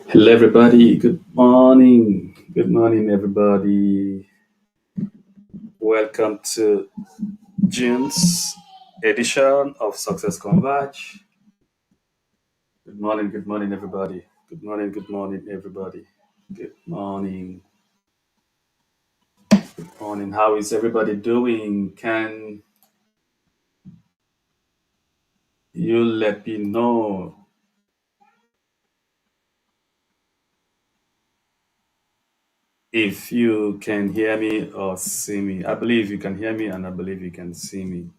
Hello, everybody. Good morning. Good morning, everybody. Welcome to June's edition of SuccessConverge. Good morning, everybody. Good morning, everybody. Good morning, morning. How is everybody doing? Can you let me know if you can hear me or see me? I believe you can hear me, and I believe you can see me.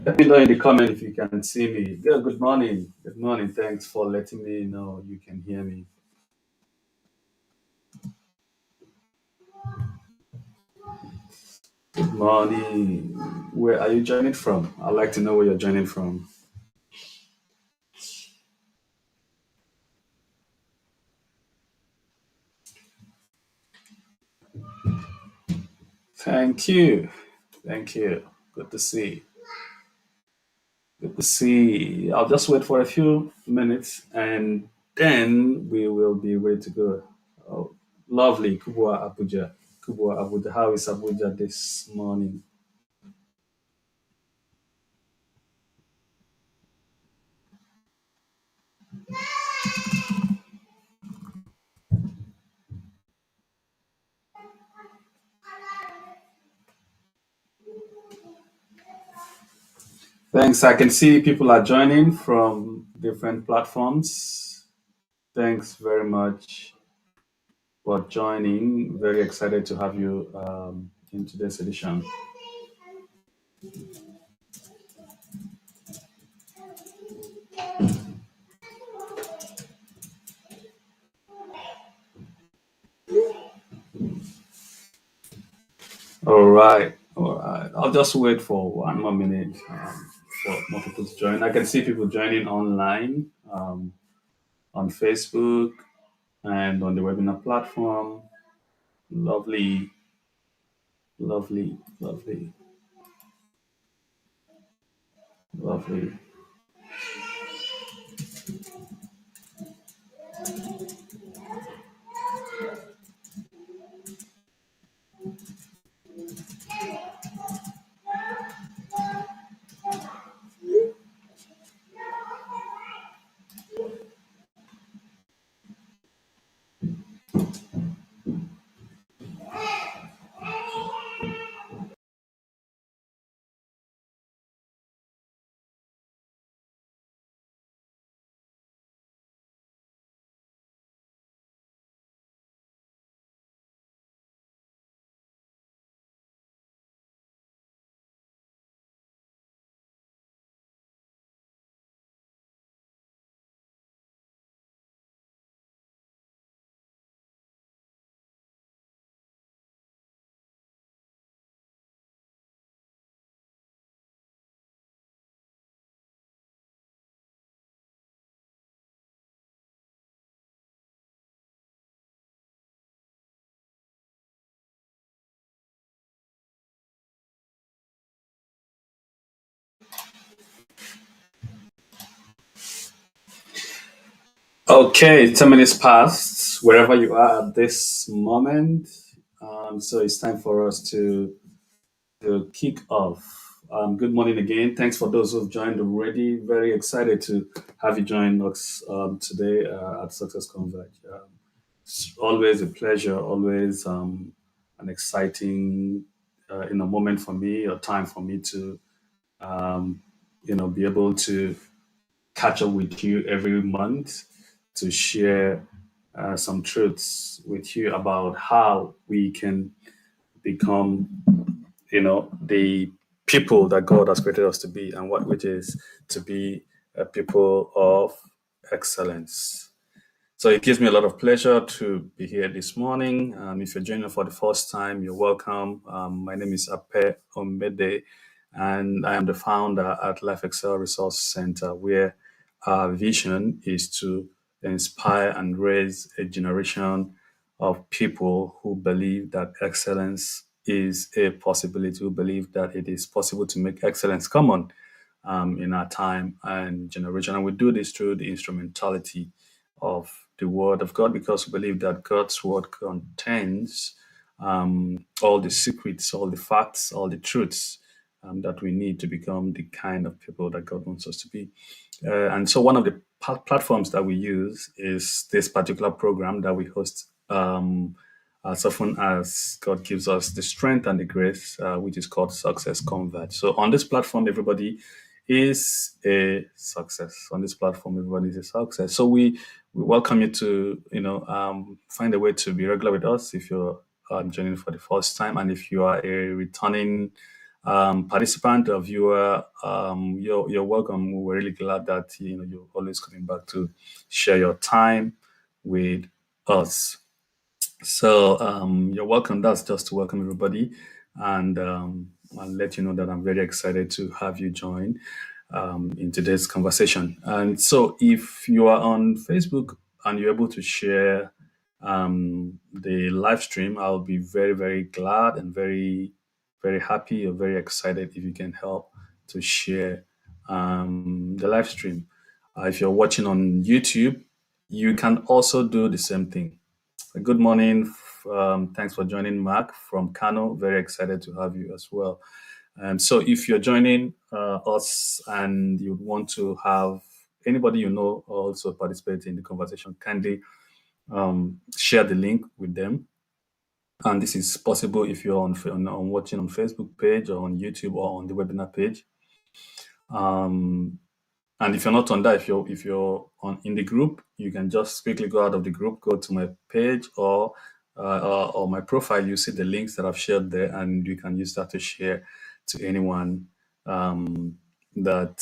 Let me know in the comment if you can see me. Yeah, good morning. Good morning. Thanks for letting me know you can hear me. Good morning. Where are you joining from? I'd like to know where you're joining from. Thank you. Thank you. Good to see. Good to see. I'll just wait for a few minutes and then we will be ready to go. Oh, lovely. Kubwa Abuja. Kubwa Abuja. How is Abuja this morning? Thanks. I can see people are joining from different platforms. Thanks very much for joining. Very excited to have you in today's edition. All right. All right. I'll just wait for one more minute for more people to join. I can see people joining online on Facebook and on the webinar platform. Lovely, lovely, lovely, lovely. Okay, 10 minutes past, wherever you are at this moment. So it's time for us to kick off. Good morning again. Thanks for those who've joined already. Very excited to have you join us today at SuccessConverge. It's always a pleasure, always an exciting moment for me, or time for me to um, be able to catch up with you every month to share some truths with you about how we can become, the people that God has created us to be, and what which is to be a people of excellence. So it gives me a lot of pleasure to be here this morning. If you're joining for the first time, you're welcome. My name is Ape Omede, and I am the founder at Life Excel Resource Center, where our vision is to inspire and raise a generation of people who believe that excellence is a possibility, who believe that it is possible to make excellence common in our time and generation. And we do this through the instrumentality of the Word of God, because we believe that God's Word contains all the secrets, all the facts, all the truths that we need to become the kind of people that God wants us to be. And so, one of the platforms that we use is this particular program that we host as often as God gives us the strength and the grace, which is called Success Convert. So, on this platform, everybody is a success. On this platform, everybody is a success. So, we welcome you to find a way to be regular with us if you're joining for the first time, and if you are a returning participant or viewer, you're welcome. We're really glad that you're always coming back to share your time with us. So you're welcome. That's just to welcome everybody, and let you know that I'm very excited to have you join in today's conversation. And so, if you are on Facebook and you're able to share the live stream, I'll be very, very glad and very, very happy or very excited if you can help to share the live stream. If you're watching on YouTube, you can also do the same thing. Good morning. Thanks for joining, Mark from Kano. Very excited to have you as well. So, if you're joining us and you want to have anybody you know also participate in the conversation, kindly share the link with them. And this is possible if you're on watching on Facebook page or on YouTube or on the webinar page. And if you're not on that, if you're on in the group, you can just quickly go out of the group, go to my page or my profile. You see the links that I've shared there, and you can use that to share to anyone that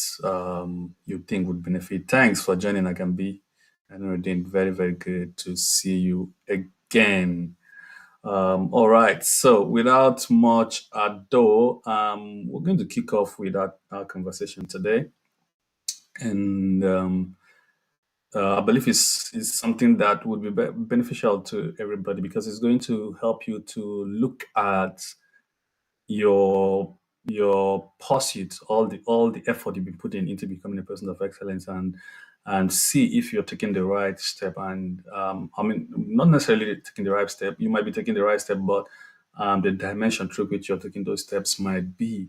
you think would benefit. Thanks for joining. I can be, and we're doing very, very good to see you again. All right. So, without much ado, we're going to kick off with our conversation today, and I believe is something that would be beneficial to everybody, because it's going to help you to look at your pursuit, all the effort you've been putting into becoming a person of excellence, and see if you're taking the right step. And I mean, not necessarily taking the right step. You might be taking the right step, but the dimension through which you're taking those steps might be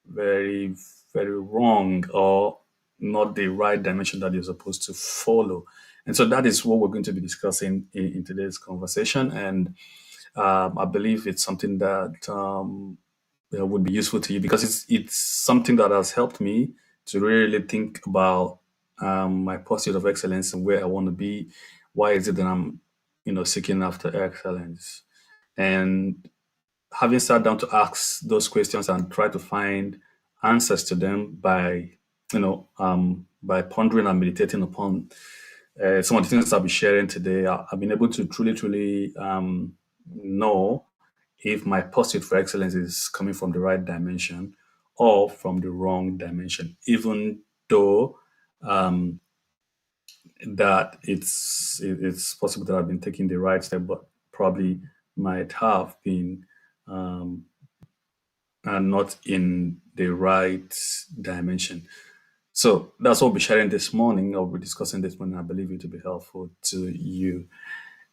very, very wrong, or not the right dimension that you're supposed to follow. And so that is what we're going to be discussing in today's conversation. And I believe it's something that would be useful to you, because it's something that has helped me to really think about my pursuit of excellence and where I want to be. Why is it that I'm seeking after excellence? And having sat down to ask those questions and try to find answers to them by pondering and meditating upon some of the things I'll be sharing today, I've been able to truly, truly know if my pursuit for excellence is coming from the right dimension or from the wrong dimension, even though that it's possible that I've been taking the right step, but probably might have been and not in the right dimension. So that's what we'll be sharing this morning, or we're discussing this morning. I believe it will be helpful to you.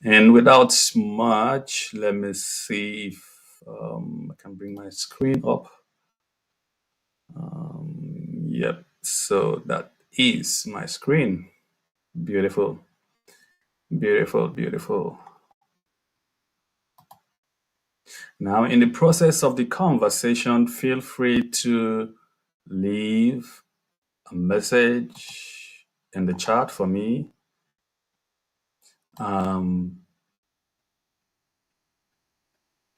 And without much, let me see if I can bring my screen up. Yep. So that is my screen. Beautiful, beautiful, beautiful. Now, in the process of the conversation, feel free to leave a message in the chat for me. Um,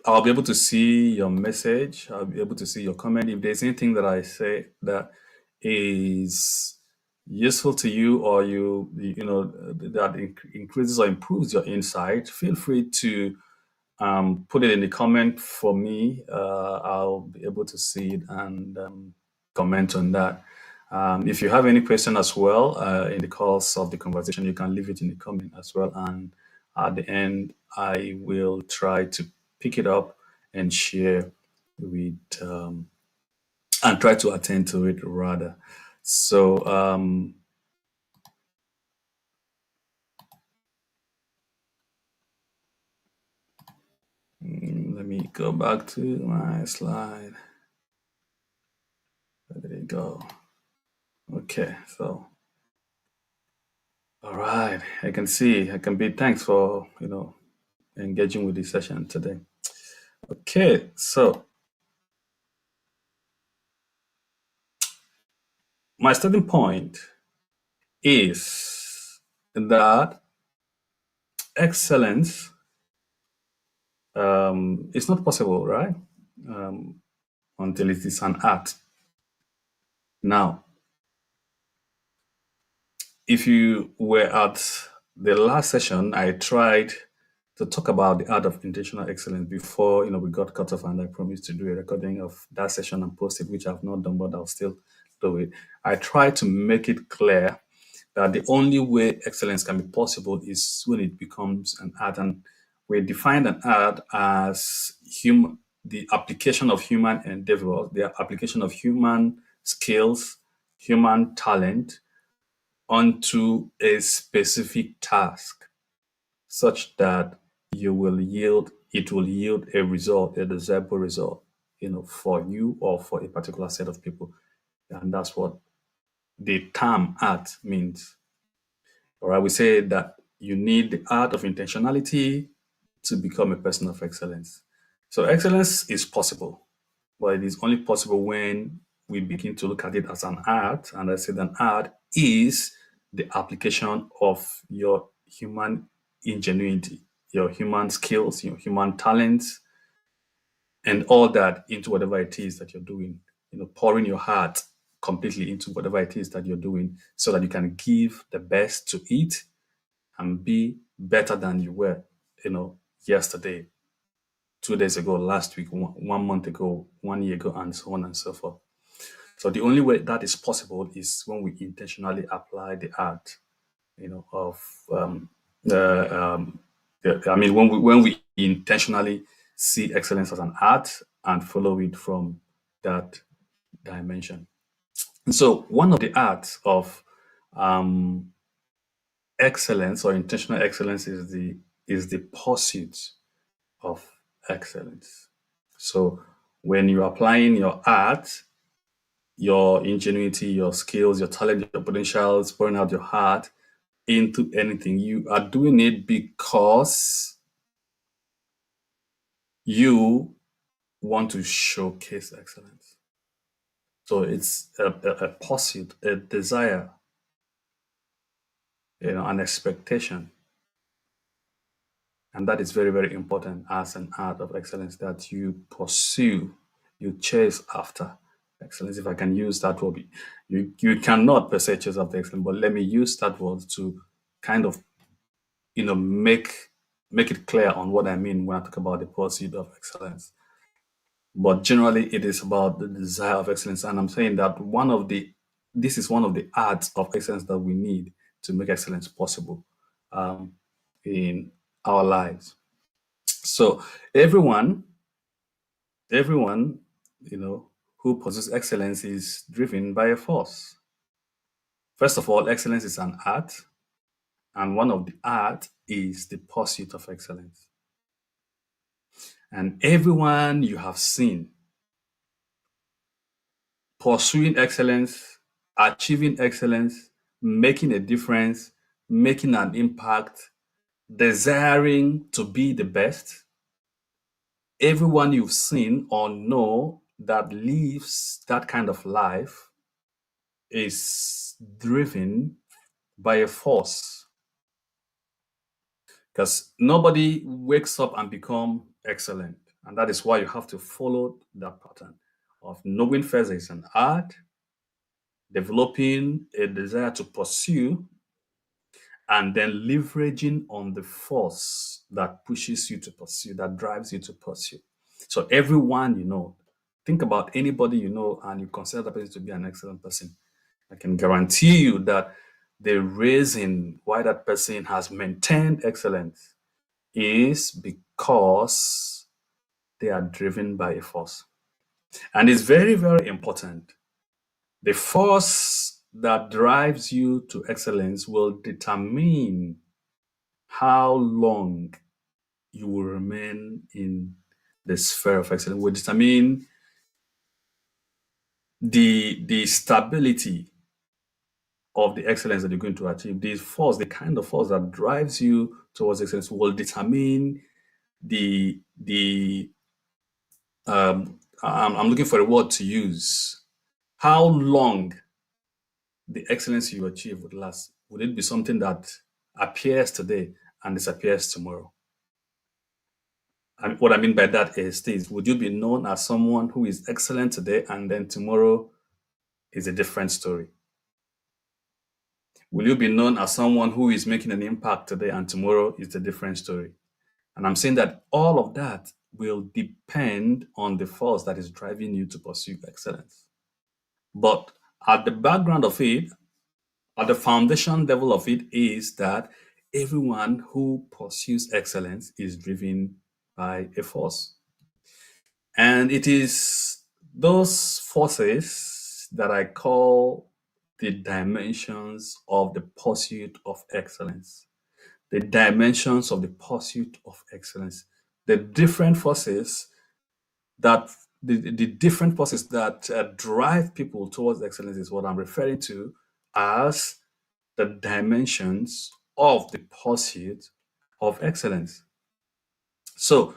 I'll be able to see your message. I'll be able to see your comment. If there's anything that I say that is useful to you, or that increases or improves your insight, feel free to put it in the comment for me. I'll be able to see it and comment on that. If you have any question as well in the course of the conversation, you can leave it in the comment as well. And at the end, I will try to pick it up and share with, and try to attend to it rather. So, let me go back to my slide. There you go. Okay, so all right, I can be thanks for engaging with this session today. Okay, so my starting point is that excellence is not possible, right? Until it is an art. Now, if you were at the last session, I tried to talk about the art of intentional excellence before we got cut off, and I promised to do a recording of that session and post it, which I've not done, but I'll still do it. I tried to make it clear that the only way excellence can be possible is when it becomes an art, and we define an art as the application of human endeavor, the application of human skills, human talent onto a specific task, such that it will yield a result, a desirable result, for you or for a particular set of people. And that's what the term art means. Or I would say that you need the art of intentionality to become a person of excellence. So excellence is possible, but it is only possible when we begin to look at it as an art. And I said an art is the application of your human ingenuity, your human skills, your human talents, and all that into whatever it is that you're doing. Pouring your heart completely into whatever it is that you're doing, so that you can give the best to it and be better than you were, yesterday, 2 days ago, last week, 1 month ago, 1 year ago, and so on and so forth. So the only way that is possible is when we intentionally apply the art, of when we intentionally see excellence as an art and follow it from that dimension. And so one of the arts of excellence or intentional excellence is the pursuit of excellence. So when you're applying your art, your ingenuity, your skills, your talent, your potentials, pouring out your heart into anything, you are doing it because you want to showcase excellence. So it's a pursuit, a desire, an expectation. And that is very, very important as an art of excellence, that you pursue, you chase after excellence. If I can use that word, you cannot per se chase after excellence, but let me use that word to kind of, make it clear on what I mean when I talk about the pursuit of excellence. But generally, it is about the desire of excellence. And I'm saying that this is one of the arts of excellence that we need to make excellence possible in our lives. So everyone, who possesses excellence is driven by a force. First of all, excellence is an art, and one of the art is the pursuit of excellence. And everyone you have seen pursuing excellence, achieving excellence, making a difference, making an impact, desiring to be the best, everyone you've seen or know that lives that kind of life is driven by a force, because nobody wakes up and become excellent, and that is why you have to follow that pattern of knowing first there is an art, developing a desire to pursue, and then leveraging on the force that pushes you to pursue, that drives you to pursue. So everyone you know, think about anybody you know and you consider that person to be an excellent person. I can guarantee you that the reason why that person has maintained excellence is because they are driven by a force. And it's very, very important. The force that drives you to excellence will determine how long you will remain in the sphere of excellence, will determine the stability of the excellence that you're going to achieve. This force, the kind of force that drives you towards excellence, will determine the I'm looking for a word to use. How long the excellence you achieve would last. Would it be something that appears today and disappears tomorrow? And what I mean by that is this: would you be known as someone who is excellent today and then tomorrow is a different story? Will you be known as someone who is making an impact today and tomorrow is a different story? And I'm saying that all of that will depend on the force that is driving you to pursue excellence. But at the background of it, at the foundation level of it, is that everyone who pursues excellence is driven by a force. And it is those forces that I call the dimensions of the pursuit of excellence. The dimensions of the pursuit of excellence. The different forces that the different forces that drive people towards excellence is what I'm referring to as the dimensions of the pursuit of excellence. So,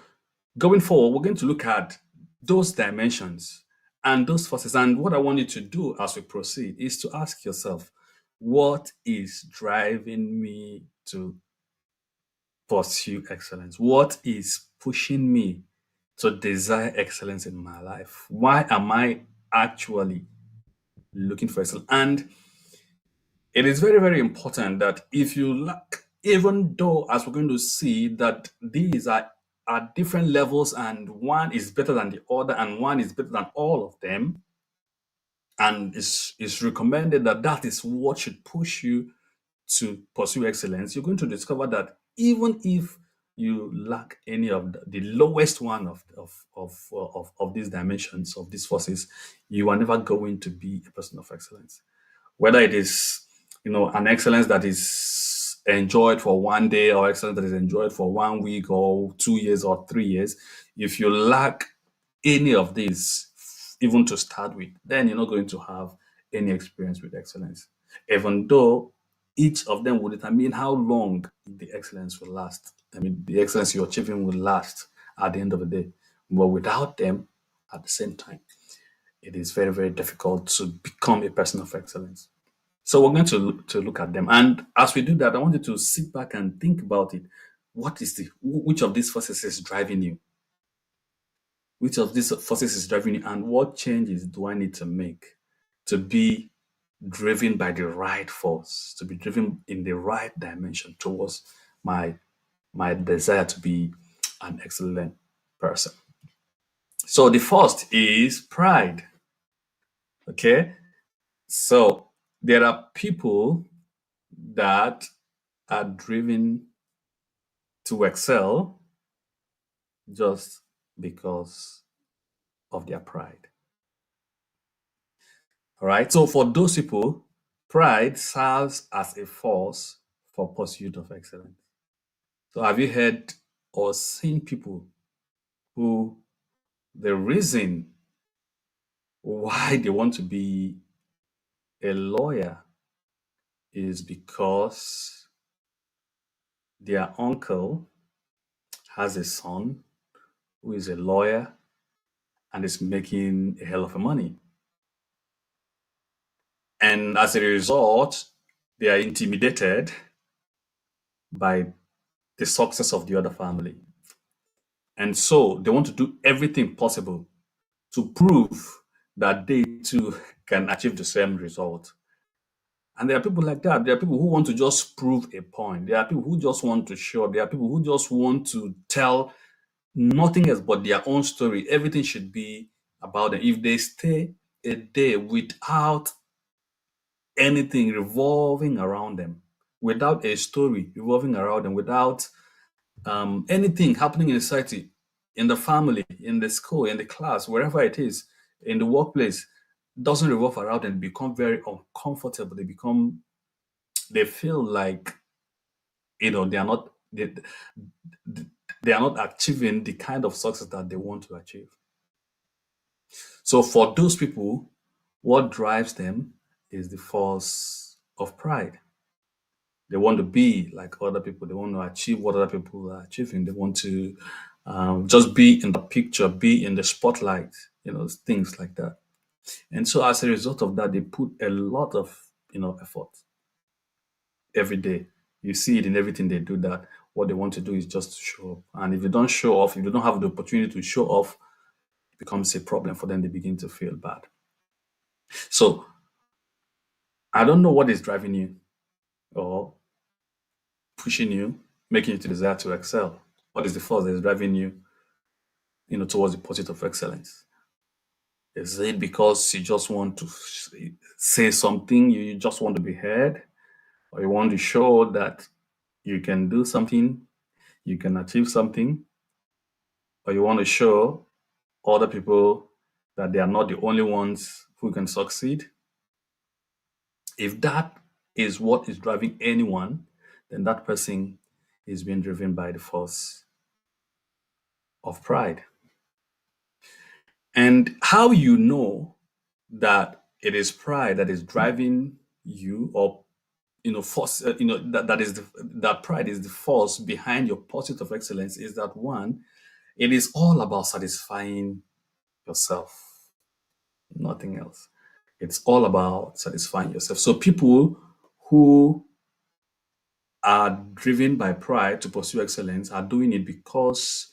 going forward, we're going to look at those dimensions and those forces. And what I want you to do as we proceed is to ask yourself, what is driving me to pursue excellence? What is pushing me to desire excellence in my life? Why am I actually looking for excellence? And it is very, very important that if you lack, even though as we're going to see that these are at different levels and one is better than the other and one is better than all of them, and it's recommended that that is what should push you to pursue excellence, you're going to discover that even if you lack any of the lowest one of these dimensions, of these forces, you are never going to be a person of excellence. Whether it is, an excellence that is enjoyed for one day or excellence that is enjoyed for 1 week or 2 years or 3 years, if you lack any of these, even to start with, then you're not going to have any experience with excellence. Even though each of them will determine how long the excellence will last. I mean, the excellence you're achieving will last at the end of the day. But without them, at the same time, it is very, very difficult to become a person of excellence. So we're going to look at them. And as we do that, I want you to sit back and think about it. Which of these forces is driving you? Which of these forces is driving you, and what changes do I need to make to be driven by the right force, to be driven in the right dimension towards my desire to be an excellent person? So the first is pride. Okay. So there are people that are driven to excel just because of their pride. All right. So for those people, Pride serves as a force for pursuit of excellence. So have you heard or seen people who the reason why they want to be a lawyer is because their uncle has a son who is a lawyer and is making a hell of a money. And as a result, they are intimidated by the success of the other family. And so they want to do everything possible to prove that they too can achieve the same result. And there are people like that. There are people who want to just prove a point. There are people who just want to show. There are people who just want to tell nothing else but their own story. Everything should be about them. If they stay a day without anything revolving around them, without a story revolving around them, without anything happening in society, in the family, in the school, in the class, wherever it is, in the workplace, doesn't revolve around them, become very uncomfortable. They feel like they, they are not achieving the kind of success that they want to achieve. So for those people, what drives them is the force of pride. They want to be like other people. They want to achieve what other people are achieving. They want to just be in the picture, be in the spotlight, things like that. And so as a result of that, they put a lot of effort every day. You see it in everything they do, that what they want to do is just to show up. And if they don't show off, if they don't have the opportunity to show off, it becomes a problem for them. They begin to feel bad. So I don't know what is driving you or pushing you, making you to desire to excel. What is the force that is driving you, towards the pursuit of excellence? Is it because you just want to say something, you just want to be heard, or you want to show that you can do something, you can achieve something, or you want to show other people that they are not the only ones who can succeed? If that is what is driving anyone, then that person is being driven by the force of pride. And how you know that it is pride that is driving you, or force, that pride is the force behind your pursuit of excellence, is that one, it is all about satisfying yourself, nothing else. It's all about satisfying yourself. So people who are driven by pride to pursue excellence are doing it because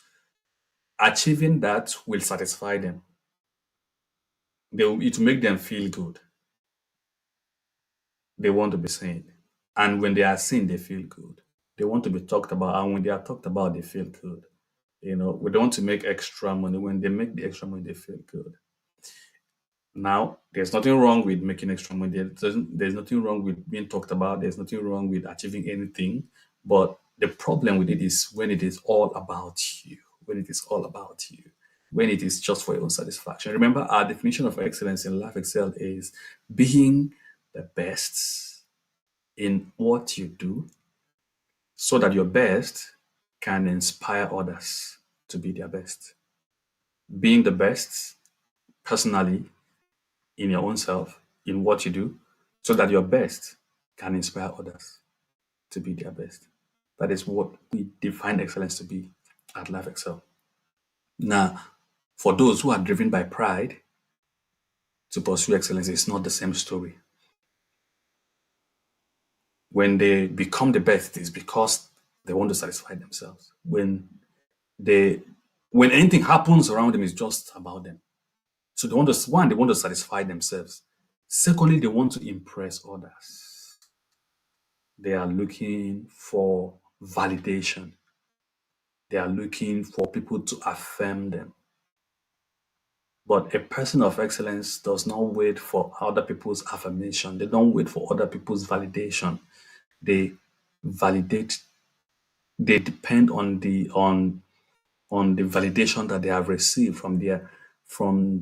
achieving that will satisfy them. It will make them feel good. They want to be seen. And when they are seen, they feel good. They want to be talked about. And when they are talked about, they feel good. We don't want to make extra money. When they make the extra money, they feel good. Now, there's nothing wrong with making extra money. There's nothing wrong with being talked about. There's nothing wrong with achieving anything. But the problem with it is when it is all about you, when it is all about you, when it is just for your own satisfaction. Remember, our definition of excellence in Life Excel is being the best in what you do so that your best can inspire others to be their best. Being the best personally in your own self, in what you do, so that your best can inspire others to be their best. That is what we define excellence to be at Life Excel. Now, for those who are driven by pride to pursue excellence, it's not the same story. When they become the best, it's because they want to satisfy themselves. When anything happens around them, it's just about them. So they want to satisfy themselves. Secondly, they want to impress others. They are looking for validation. They are looking for people to affirm them. But a person of excellence does not wait for other people's affirmation. They don't wait for other people's validation. They validate. They depend on the validation that they have received from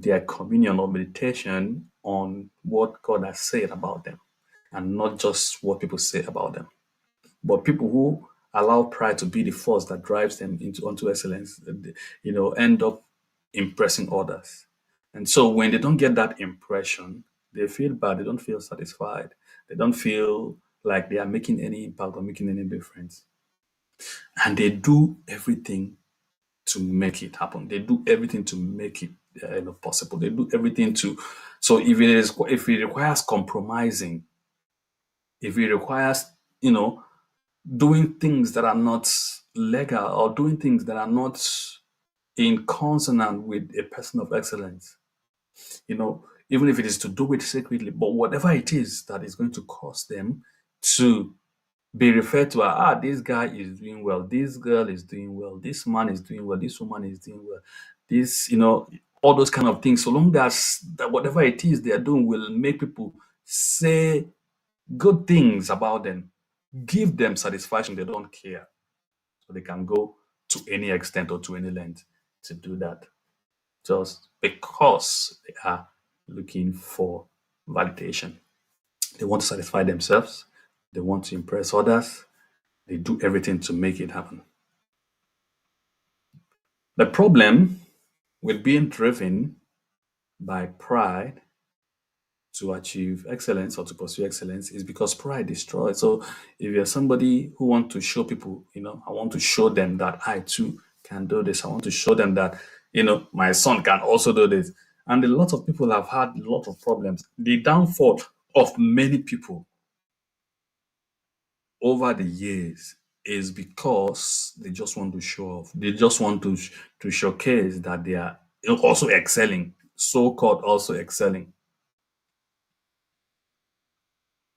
their communion or meditation on what God has said about them. and not just what people say about them. But people who allow pride to be the force that drives them into onto excellence, end up impressing others. And so when they don't get that impression, they feel bad. They don't feel satisfied. They don't feel like they are making any impact or making any difference. And they do everything to make it happen. They do everything to make it possible. They do everything to. So if it requires compromising, if it requires you know doing things that are not legal or doing things that are not in consonant with a person of excellence, even if it is to do it secretly, but whatever it is that is going to cause them to be referred to as, this guy is doing well, this girl is doing well, this man is doing well, this woman is doing well, all those kind of things. So long as that whatever it is they are doing will make people say good things about them, give them satisfaction, they don't care. So they can go to any extent or to any length to do that just because they are looking for validation. They want to satisfy themselves, they want to impress others, they do everything to make it happen. The problem with being driven by pride to achieve excellence or to pursue excellence is because pride destroys. So if you're somebody who want to show people, I want to show them that I too can do this. I want to show them that, my son can also do this. And a lot of people have had a lot of problems. The downfall of many people over the years is because they just want to show off. They just want to showcase that they are also excelling, so-called also excelling.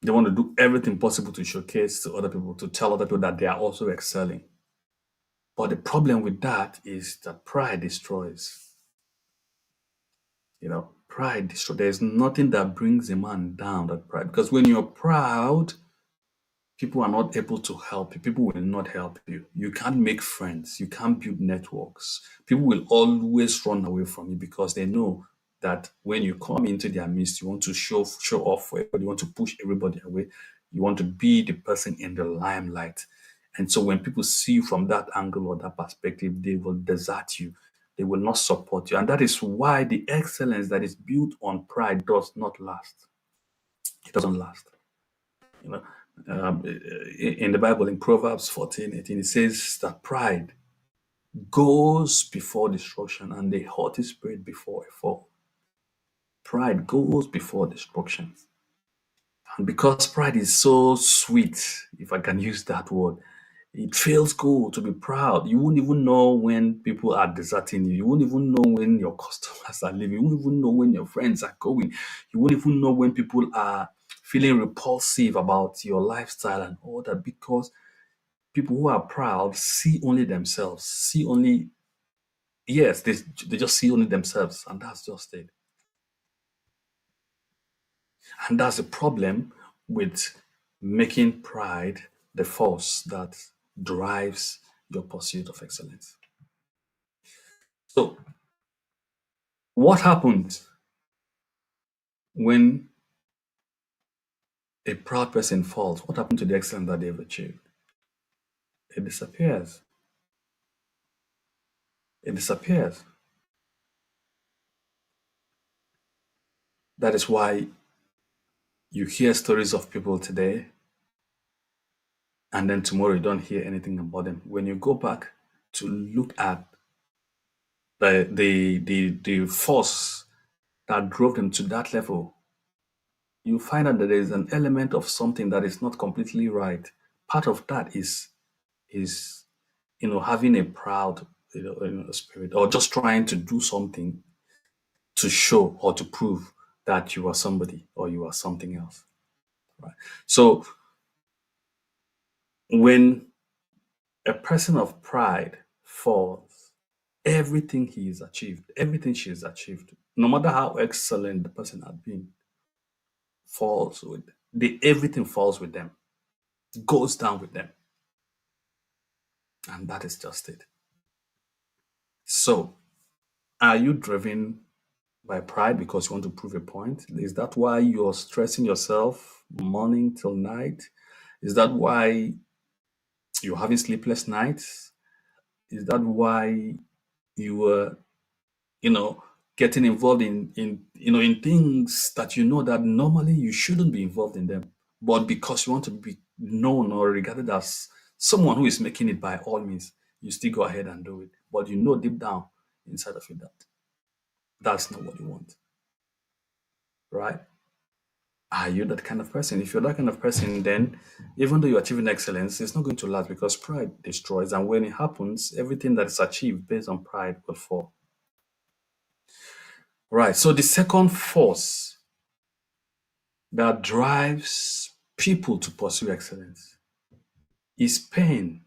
They want to do everything possible to showcase to other people, to tell other people that they are also excelling. But the problem with that is that pride destroys. Pride destroys. There's nothing that brings a man down that pride. Because when you're proud, people are not able to help you. People will not help you. You can't make friends. You can't build networks. People will always run away from you because they know that when you come into their midst, you want to show off for everybody. You want to push everybody away. You want to be the person in the limelight. And so when people see you from that angle or that perspective, they will desert you. They will not support you. And that is why the excellence that is built on pride does not last. It doesn't last. You know, in the Bible, in Proverbs 14:18, it says that pride goes before destruction and the haughty spirit before a fall. Pride goes before destruction. And because pride is so sweet, if I can use that word, it feels good to be proud. You won't even know when people are deserting you. You won't even know when your customers are leaving. You won't even know when your friends are going. You won't even know when people are feeling repulsive about your lifestyle and all that, because people who are proud see only themselves, yes, they just see only themselves, and that's just it. And that's the problem with making pride the force that drives your pursuit of excellence. So, what happens when a proud person falls? What happened to the excellence that they've achieved? It disappears. It disappears. That is why you hear stories of people today, and then tomorrow you don't hear anything about them. When you go back to look at the force that drove them to that level, you find out that there is an element of something that is not completely right. Part of that is having a proud spirit, or just trying to do something to show or to prove that you are somebody or you are something else. Right. So when a person of pride falls, everything he has achieved, everything she has achieved, no matter how excellent the person had been, falls with everything falls with them, goes down with them. And that is just it. So, are you driven By pride because you want to prove a point? Is that why you're stressing yourself morning till night? Is that why you're having sleepless nights? Is that why you were, you know, getting involved in things that you know that normally you shouldn't be involved in them, but because you want to be known or regarded as someone who is making it by all means, you still go ahead and do it. But you know deep down inside of you that that's not what you want, right? Are you that kind of person? If you're that kind of person, then even though you're achieving excellence, it's not going to last because pride destroys. And when it happens, everything that is achieved based on pride will fall. Right. So the second force that drives people to pursue excellence is pain.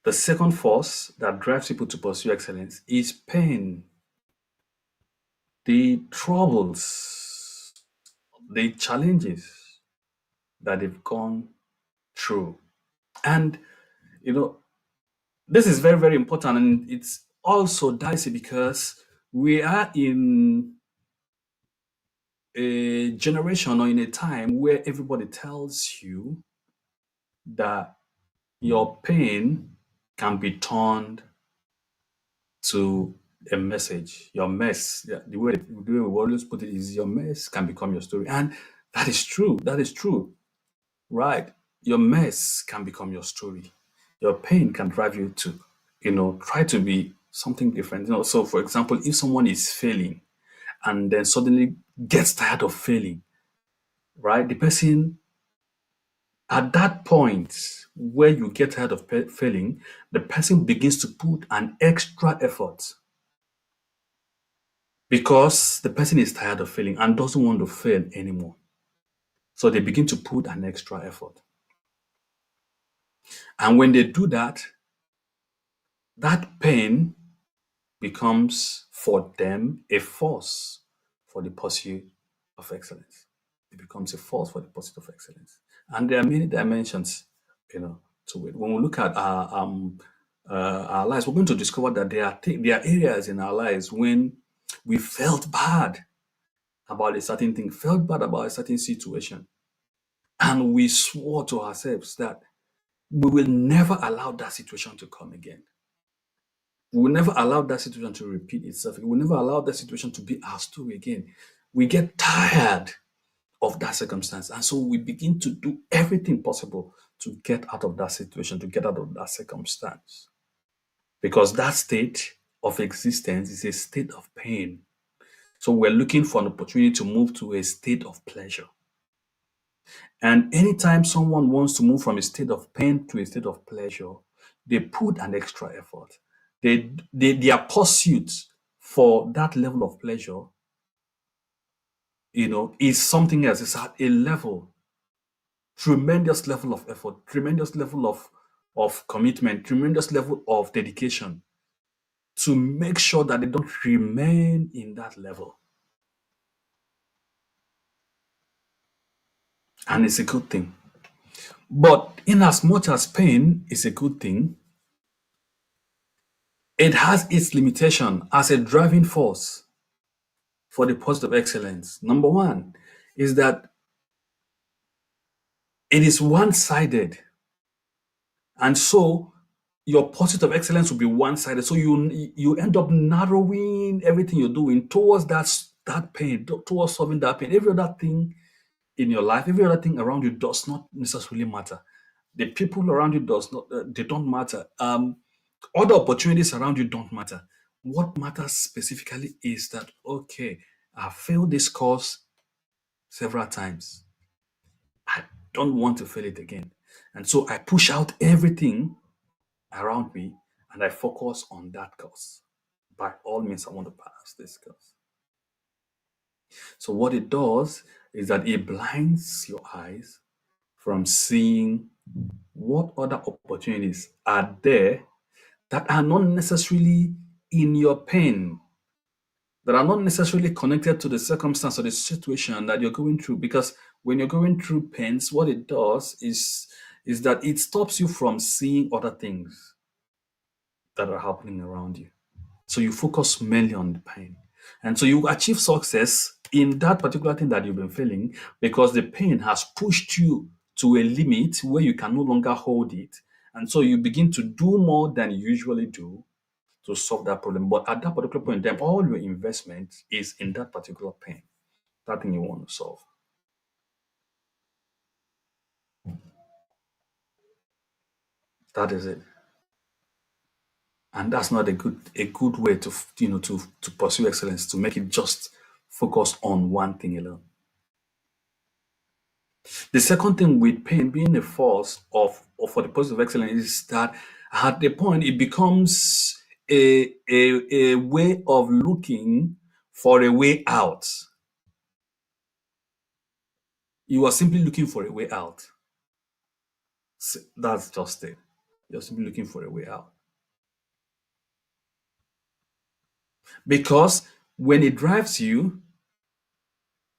The second force that drives people to pursue excellence is pain. The troubles, the challenges that they've gone through. And, you know, this is very, very important. And it's also dicey because we are in a generation or in a time where everybody tells you that your pain can be turned to a message. Your mess, yeah, the way we always put it is your mess can become your story. And that is true. That is true. Right. Your mess can become your story. Your pain can drive you to, try to be something different. So for example, if someone is failing and then suddenly gets tired of failing, right? The person at that point where you get tired of failing, the person begins to put an extra effort because the person is tired of failing and doesn't want to fail anymore. So they begin to put an extra effort. And when they do that, that pain becomes for them a force for the pursuit of excellence. It becomes a force for the pursuit of excellence. And there are many dimensions, to it. When we look at our lives, we're going to discover that there are areas in our lives when we felt bad about a certain thing, felt bad about a certain situation, and we swore to ourselves that we will never allow that situation to come again. We will never allow that situation to repeat itself. We will never allow that situation to be our story again. We get tired of that circumstance. And so we begin to do everything possible to get out of that situation, to get out of that circumstance. Because that state of existence is a state of pain. So we're looking for an opportunity to move to a state of pleasure. And anytime someone wants to move from a state of pain to a state of pleasure, they put an extra effort. Their pursuit for that level of pleasure, is something else. It's at a level, tremendous level of effort, tremendous level of commitment, tremendous level of dedication to make sure that they don't remain in that level. And it's a good thing. But in as much as pain is a good thing, it has its limitation as a driving force for the pursuit of excellence. Number one is that it is one-sided. And so your pursuit of excellence will be one-sided. So you end up narrowing everything you're doing towards that pain, towards solving that pain. Every other thing in your life, every other thing around you does not necessarily matter. The people around you they don't matter. Other opportunities around you don't matter. What matters specifically is that, okay, I failed this course several times. I don't want to fail it again. And so I push out everything around me and I focus on that course. By all means, I want to pass this course. So what it does is that it blinds your eyes from seeing what other opportunities are there that are not necessarily in your pain, that are not necessarily connected to the circumstance or the situation that you're going through. Because when you're going through pains, what it does is that it stops you from seeing other things. that are happening around you. So you focus mainly on the pain. And so you achieve success in that particular thing that you've been feeling because the pain has pushed you to a limit where you can no longer hold it. And so you begin to do more than you usually do to solve that problem. But at that particular point in time, all your investment is in that particular pain, that thing you want to solve. That is it. And that's not a good way to to pursue excellence, to make it just focus on one thing alone. The second thing with pain being a force of for the pursuit of excellence is that at the point it becomes a way of looking for a way out. You are simply looking for a way out. That's just it. You're simply looking for a way out. Because when it drives you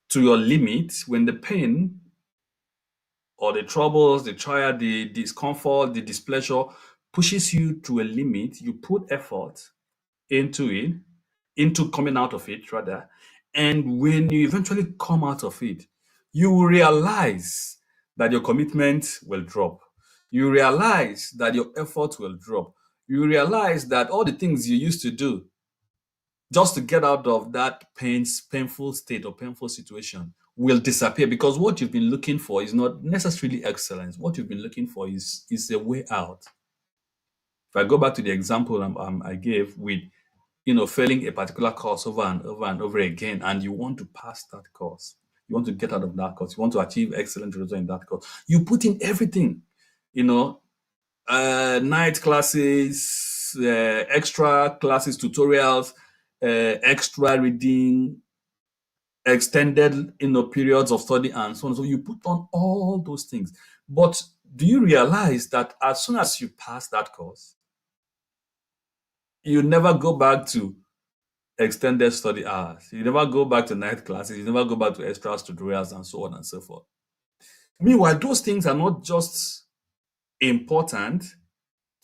to your limit, when the pain or the troubles, the trial, the discomfort, the displeasure pushes you to a limit, you put effort into it, into coming out of it, rather. And when you eventually come out of it, you will realize that your commitment will drop. You realize that your effort will drop. You realize that all the things you used to do just to get out of that painful state or painful situation will disappear because what you've been looking for is not necessarily excellence. What you've been looking for is a way out. If I go back to the example I gave with failing a particular course over and over and over again, and you want to pass that course, you want to get out of that course, you want to achieve excellent results in that course, you put in everything, you know, night classes, extra classes, tutorials, extra reading, extended periods of study, and so on. So you put on all those things. But do you realize that as soon as you pass that course, you never go back to extended study hours. You never go back to night classes. You never go back to extra tutorials and so on and so forth. Meanwhile, those things are not just important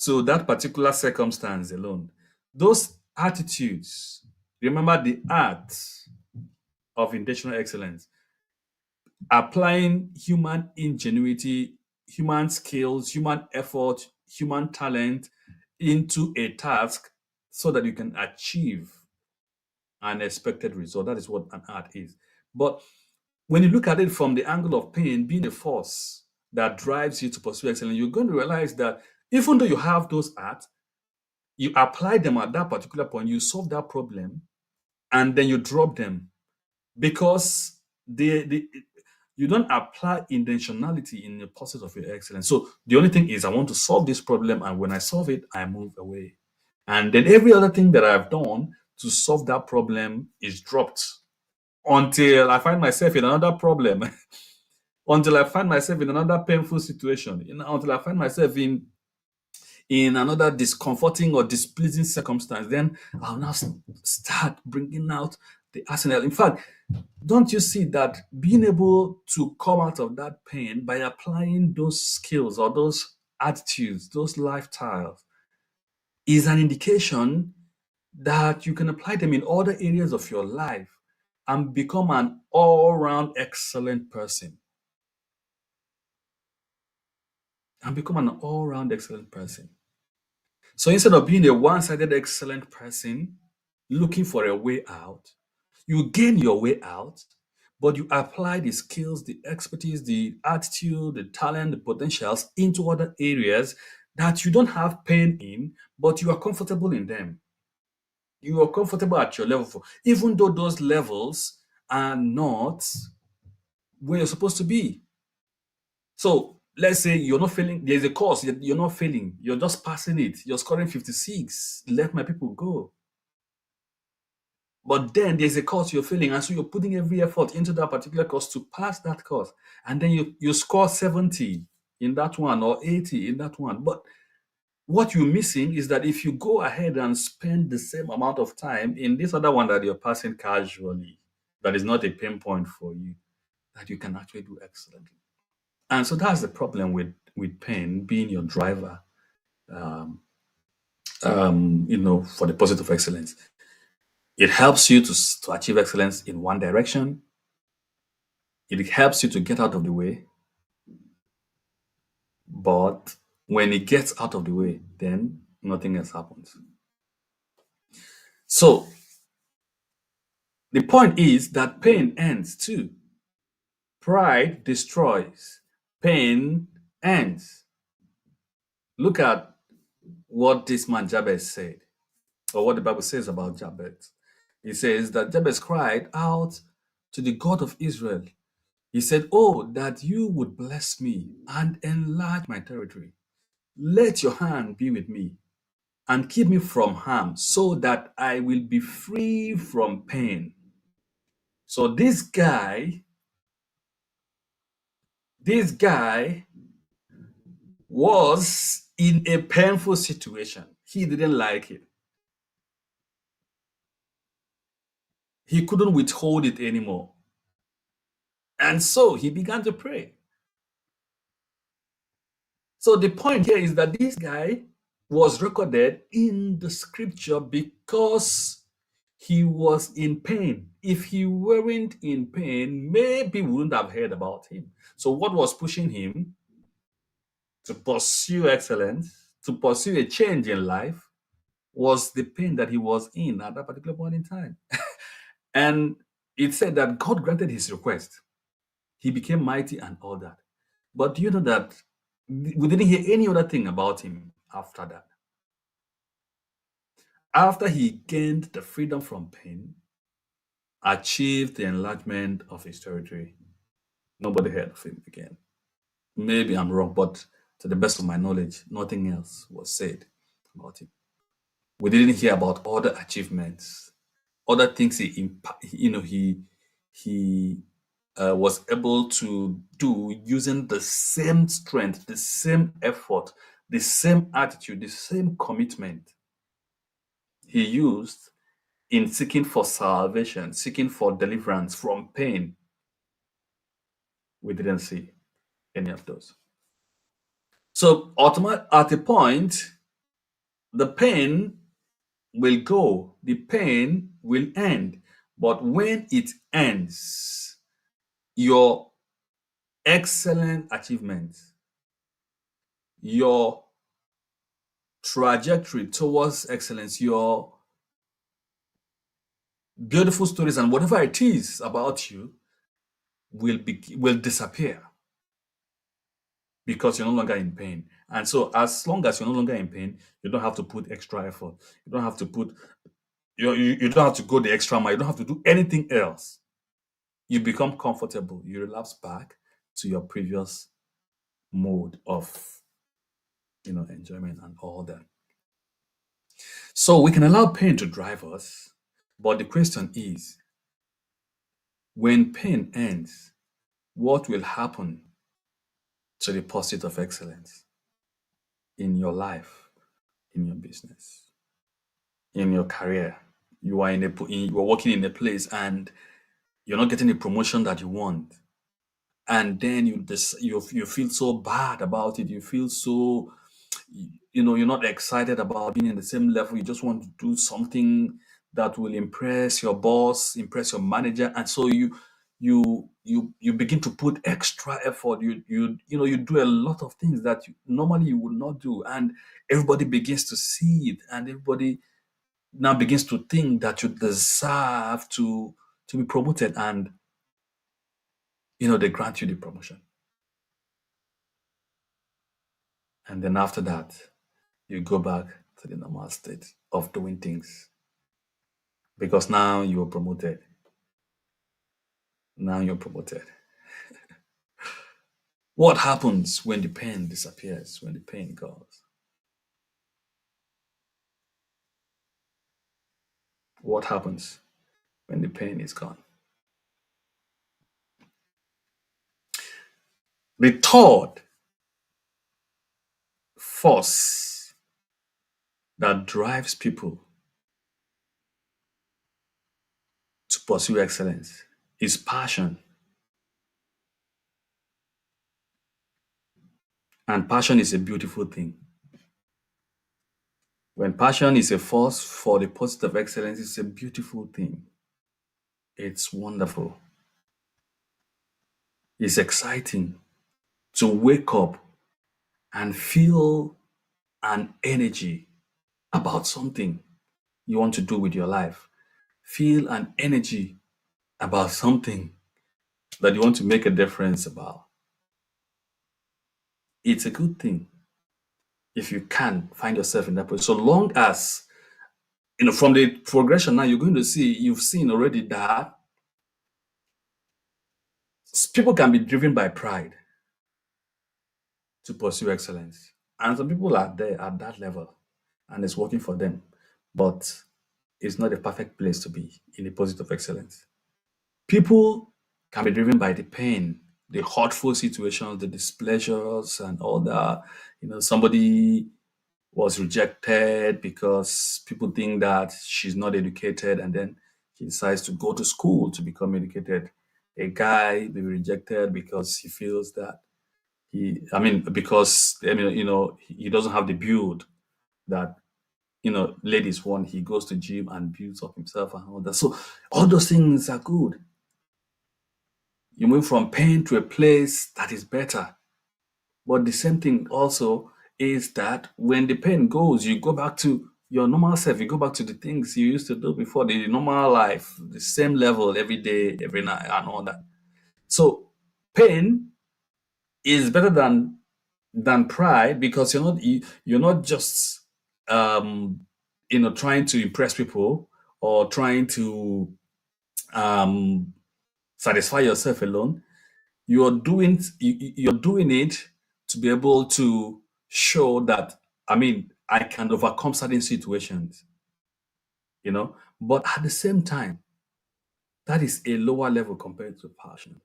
to that particular circumstance alone. Those attitudes, remember the art of intentional excellence, applying human ingenuity, human skills, human effort, human talent into a task so that you can achieve an expected result. That is what an art is. But when you look at it from the angle of pain being a force that drives you to pursue excellence, you're going to realize that even though you have those arts, you apply them at that particular point, you solve that problem, and then you drop them because you don't apply intentionality in the process of your excellence. So the only thing is, I want to solve this problem, and when I solve it, I move away. And then every other thing that I've done to solve that problem is dropped until I find myself in another problem, until I find myself in another painful situation, until I find myself in another discomforting or displeasing circumstance. Then I'll now start bringing out the arsenal. In fact, don't you see that being able to come out of that pain by applying those skills or those attitudes, those lifestyles, is an indication that you can apply them in other areas of your life and become an all-round excellent person. And become an all-round excellent person. So instead of being a one-sided excellent person looking for a way out, you gain your way out, but you apply the skills, the expertise, the attitude, the talent, the potentials into other areas that you don't have pain in, but you are comfortable in them. You are comfortable at your level, even though those levels are not where you're supposed to be. So let's say you're not failing, there's a course, you're not failing, you're just passing it, you're scoring 56, let my people go. But then there's a course you're failing, and so you're putting every effort into that particular course to pass that course. And then you score 70 in that one or 80 in that one. But what you're missing is that if you go ahead and spend the same amount of time in this other one that you're passing casually, that is not a pain point for you, that you can actually do excellently. And so that's the problem with pain being your driver for the pursuit of excellence. It helps you to achieve excellence in one direction. It helps you to get out of the way. But when it gets out of the way, then nothing else happens. So the point is that pain ends too. Pride destroys. Pain ends. Look at what this man Jabez said, or what the Bible says about Jabez. It says that Jabez cried out to the God of Israel. He said, "Oh, that you would bless me and enlarge my territory. Let your hand be with me and keep me from harm so that I will be free from pain." So this guy was in a painful situation. He didn't like it. He couldn't withhold it anymore. And so he began to pray. So the point here is that this guy was recorded in the scripture because he was in pain. If he weren't in pain, maybe we wouldn't have heard about him. So what was pushing him to pursue excellence, to pursue a change in life, was the pain that he was in at that particular point in time. And it said that God granted his request. He became mighty and all that. But do you know that we didn't hear any other thing about him after that? After he gained the freedom from pain, achieved the enlargement of his territory, nobody heard of him again. Maybe I'm wrong, but to the best of my knowledge, nothing else was said about him. We didn't hear about other achievements, other things he was able to do using the same strength, the same effort, the same attitude, the same commitment he used in seeking for salvation, seeking for deliverance from pain. We didn't see any of those. So at a point, the pain will go, the pain will end. But when it ends, your excellent achievements, your trajectory towards excellence, your beautiful stories, and whatever it is about you will disappear because you're no longer in pain. And so, as long as you're no longer in pain, you don't have to put extra effort. You don't have to put you don't have to go the extra mile. You don't have to do anything else. You become comfortable. You relapse back to your previous mode of enjoyment and all that. So we can allow pain to drive us, but the question is, when pain ends, what will happen to the pursuit of excellence in your life, in your business, in your career? You are you are working in a place and you're not getting the promotion that you want, and then you feel so bad about it. You feel so you're not excited about being in the same level. You just want to do something that will impress your boss, impress your manager, and so you begin to put extra effort. You do a lot of things that normally you would not do, and everybody begins to see it, and everybody now begins to think that you deserve to be promoted, and they grant you the promotion. And then after that, you go back to the normal state of doing things because now you're promoted. Now you're promoted. What happens when the pain disappears, when the pain goes? What happens when the pain is gone? The third force that drives people to pursue excellence is passion. And passion is a beautiful thing. When passion is a force for the pursuit of excellence, it's a beautiful thing. It's wonderful. It's exciting to wake up and feel an energy about something you want to do with your life. Feel an energy about something that you want to make a difference about. It's a good thing if you can find yourself in that place. So long as, from the progression now, you're going to see, you've seen already that people can be driven by pride to pursue excellence. And some people are there at that level and it's working for them. But it's not a perfect place to be in the pursuit of excellence. People can be driven by the pain, the hurtful situations, the displeasures, and all that. Somebody was rejected because people think that she's not educated, and then she decides to go to school to become educated. A guy may be rejected because he feels that he doesn't have the build that ladies want. He goes to gym and builds up himself and all that. So all those things are good. You move from pain to a place that is better. But the same thing also is that when the pain goes, you go back to your normal self. You go back to the things you used to do before, the normal life, the same level every day, every night, and all that. So pain is better than pride, because you're not just trying to impress people or trying to um, satisfy yourself alone. You're doing it to be able to show that, I can overcome certain situations, but at the same time, that is a lower level compared to passion.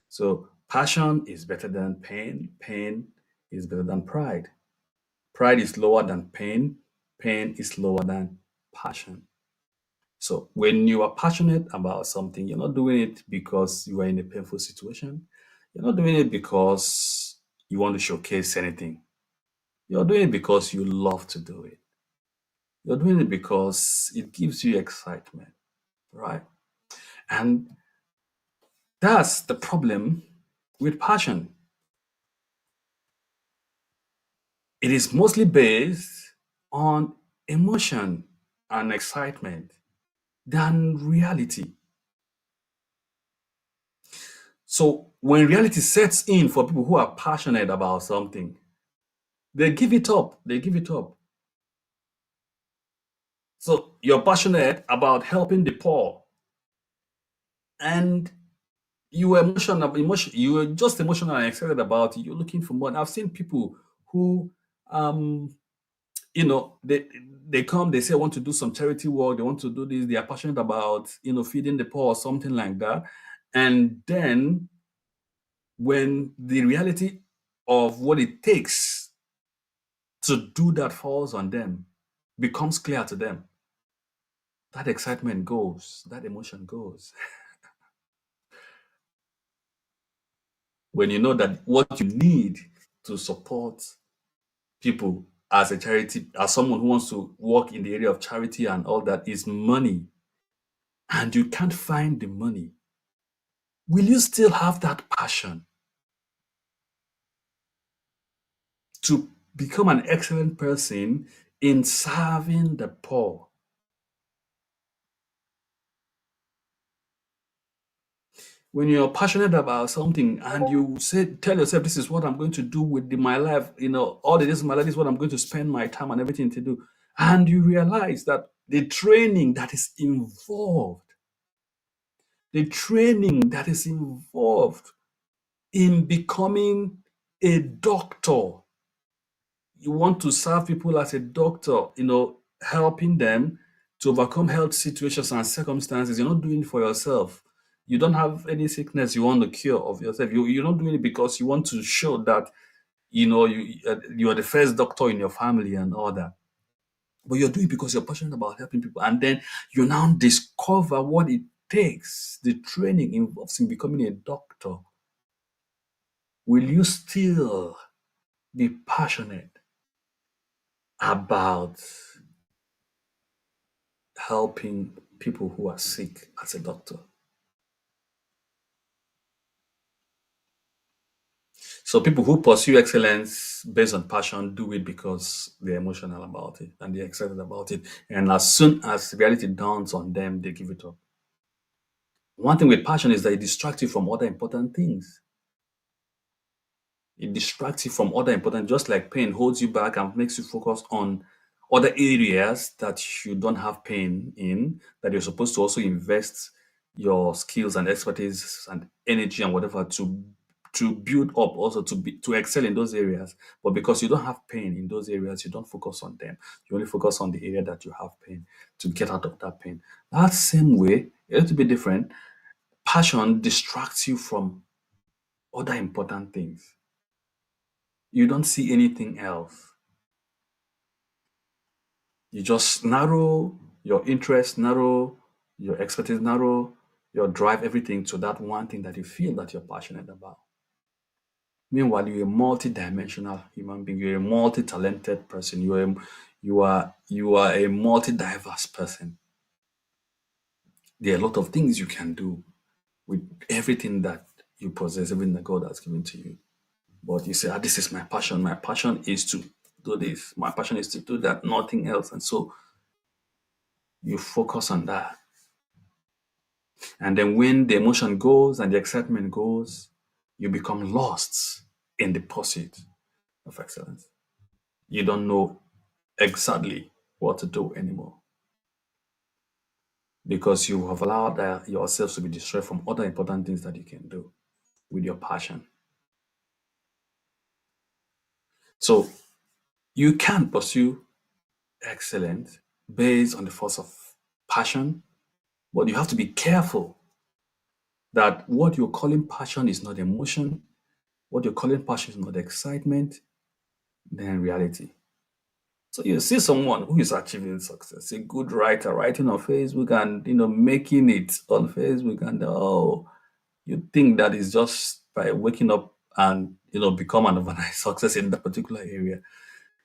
So passion is better than pain is better than pride. Pride is lower than pain is lower than passion. So when you are passionate about something, you're not doing it because you are in a painful situation. You're not doing it because you want to showcase anything. You're doing it because you love to do it. You're doing it because it gives you excitement, right? And that's the problem with passion. It is mostly based on emotion and excitement than reality. So when reality sets in for people who are passionate about something, they give it up. They give it up. So you're passionate about helping the poor, and you were you were just emotional and excited about it. You're looking for money. I've seen people who, um, they come, they say, I want to do some charity work. They want to do this. They are passionate about, feeding the poor or something like that. And then when the reality of what it takes to do that falls on them, becomes clear to them, that excitement goes, that emotion goes. When you know that what you need to support people as a charity, as someone who wants to work in the area of charity and all that, is money, and you can't find the money, will you still have that passion to become an excellent person in serving the poor? When you're passionate about something and you tell yourself, this is what I'm going to do with my life, all the days of my life, this is what I'm going to spend my time and everything to do. And you realize that the training that is involved in becoming a doctor, you want to serve people as a doctor, helping them to overcome health situations and circumstances. You're not doing it for yourself. You don't have any sickness you want to cure of yourself. You're not doing it because you want to show that, you are the first doctor in your family and all that. But you're doing it because you're passionate about helping people. And then you now discover what it takes, the training involves in becoming a doctor. Will you still be passionate about helping people who are sick as a doctor. So people who pursue excellence based on passion do it because they're emotional about it and they're excited about it. And as soon as reality dawns on them, they give it up. One thing with passion is that it distracts you from other important things. It distracts you from other important, just like pain holds you back and makes you focus on other areas that you don't have pain in, that you're supposed to also invest your skills and expertise and energy and whatever to build up, also to excel in those areas. But because you don't have pain in those areas, you don't focus on them. You only focus on the area that you have pain to get out of that pain. That same way, a little bit different, passion distracts you from other important things. You don't see anything else. You just narrow your interest, narrow your expertise, narrow your drive, everything to that one thing that you feel that you're passionate about. Meanwhile, you're a multi-dimensional human being. You're a multi-talented person. You are a multi-diverse person. There are a lot of things you can do with everything that you possess, everything that God has given to you. But you say, this is my passion. My passion is to do this. My passion is to do that, nothing else. And so you focus on that. And then when the emotion goes and the excitement goes, you become lost in the pursuit of excellence. You don't know exactly what to do anymore because you have allowed yourself to be distracted from other important things that you can do with your passion. So you can pursue excellence based on the force of passion, but you have to be careful that what you're calling passion is not emotion, what you're calling passion is not excitement, then reality. So you see someone who is achieving success, a good writer, writing on Facebook and making it on Facebook, and you think that is just by waking up and become an overnight success in that particular area,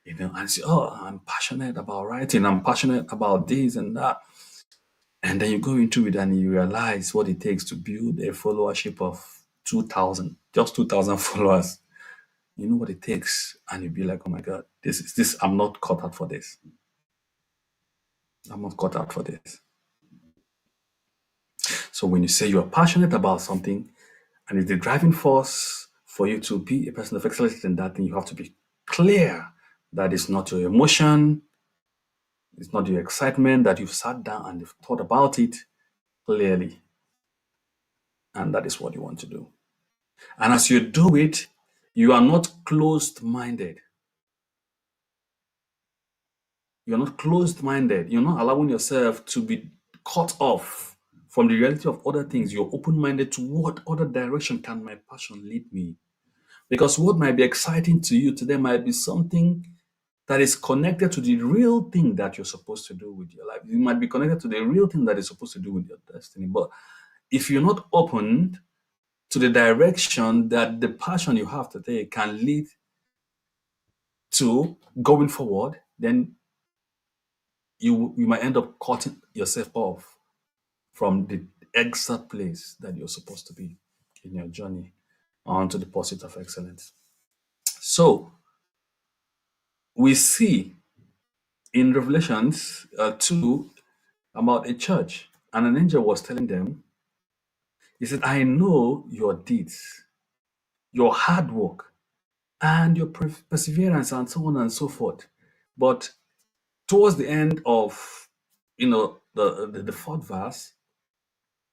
and say, oh, I'm passionate about writing, I'm passionate about this and that. And then you go into it and you realize what it takes to build a followership of 2,000, just 2,000 followers. You know what it takes, and you'll be like, oh my God, this, I'm not cut out for this. I'm not cut out for this. So when you say you're passionate about something and it's the driving force for you to be a person of excellence in that thing, you have to be clear that it's not your emotion, it's not your excitement, that you've sat down and you've thought about it clearly. And that is what you want to do. And as you do it, you are not closed minded. You're not closed minded. You're not allowing yourself to be cut off from the reality of other things. You're open minded to what other direction can my passion lead me. Because what might be exciting to you today might be something that is connected to the real thing that you're supposed to do with your life. It might be connected to the real thing that is supposed to do with your destiny. But if you're not open to the direction that the passion you have today can lead to going forward, then you might end up cutting yourself off from the exact place that you're supposed to be in your journey onto the pursuit of excellence. So we see in Revelations 2 about a church, and an angel was telling them, he said, I know your deeds, your hard work, and your perseverance, and so on and so forth. But towards the end of the fourth verse,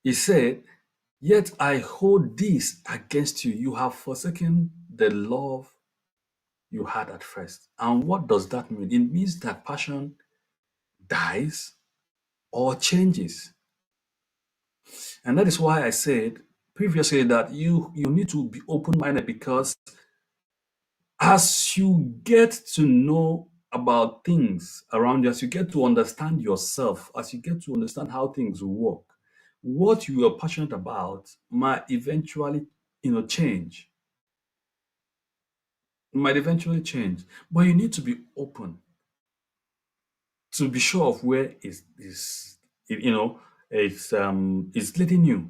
he said, yet I hold this against you. You have forsaken the love you had at first. And what does that mean? It means that passion dies or changes. And that is why I said previously that you need to be open-minded, because as you get to know about things around you, as you get to understand yourself, as you get to understand how things work, what you are passionate about might eventually, change. It might eventually change, but you need to be open. to be sure of where it's leading you.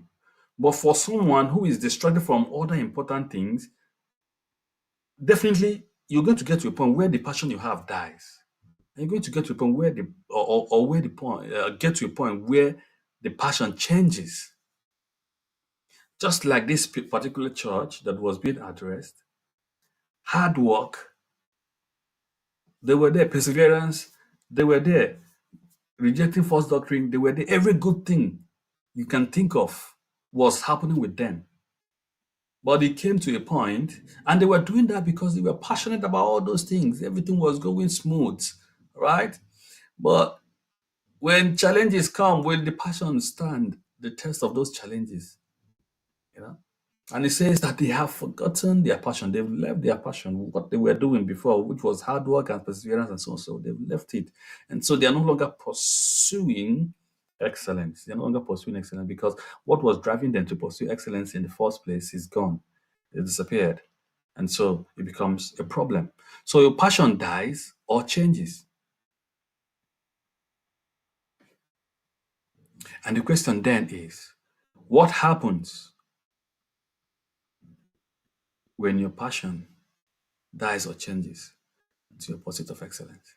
But for someone who is distracted from other important things, definitely you're going to get to a point where the passion you have dies. And you're going to get to a point where the or where the point get to a point where the passion changes. Just like this particular church that was being addressed, hard work, they were there, perseverance, they were there, rejecting false doctrine, they were there. Every good thing you can think of was happening with them. But it came to a point, and they were doing that because they were passionate about all those things. Everything was going smooth, right? But when challenges come, when the passion stand the test of those challenges, you know, and it says that they have forgotten their passion. They've left their passion, what they were doing before, which was hard work and perseverance and so on. So they've left it. And so they are no longer pursuing excellence. They're no longer pursuing excellence because what was driving them to pursue excellence in the first place is gone. It disappeared. And so it becomes a problem. So your passion dies or changes. And the question then is, what happens when your passion dies or changes to your pursuit of excellence?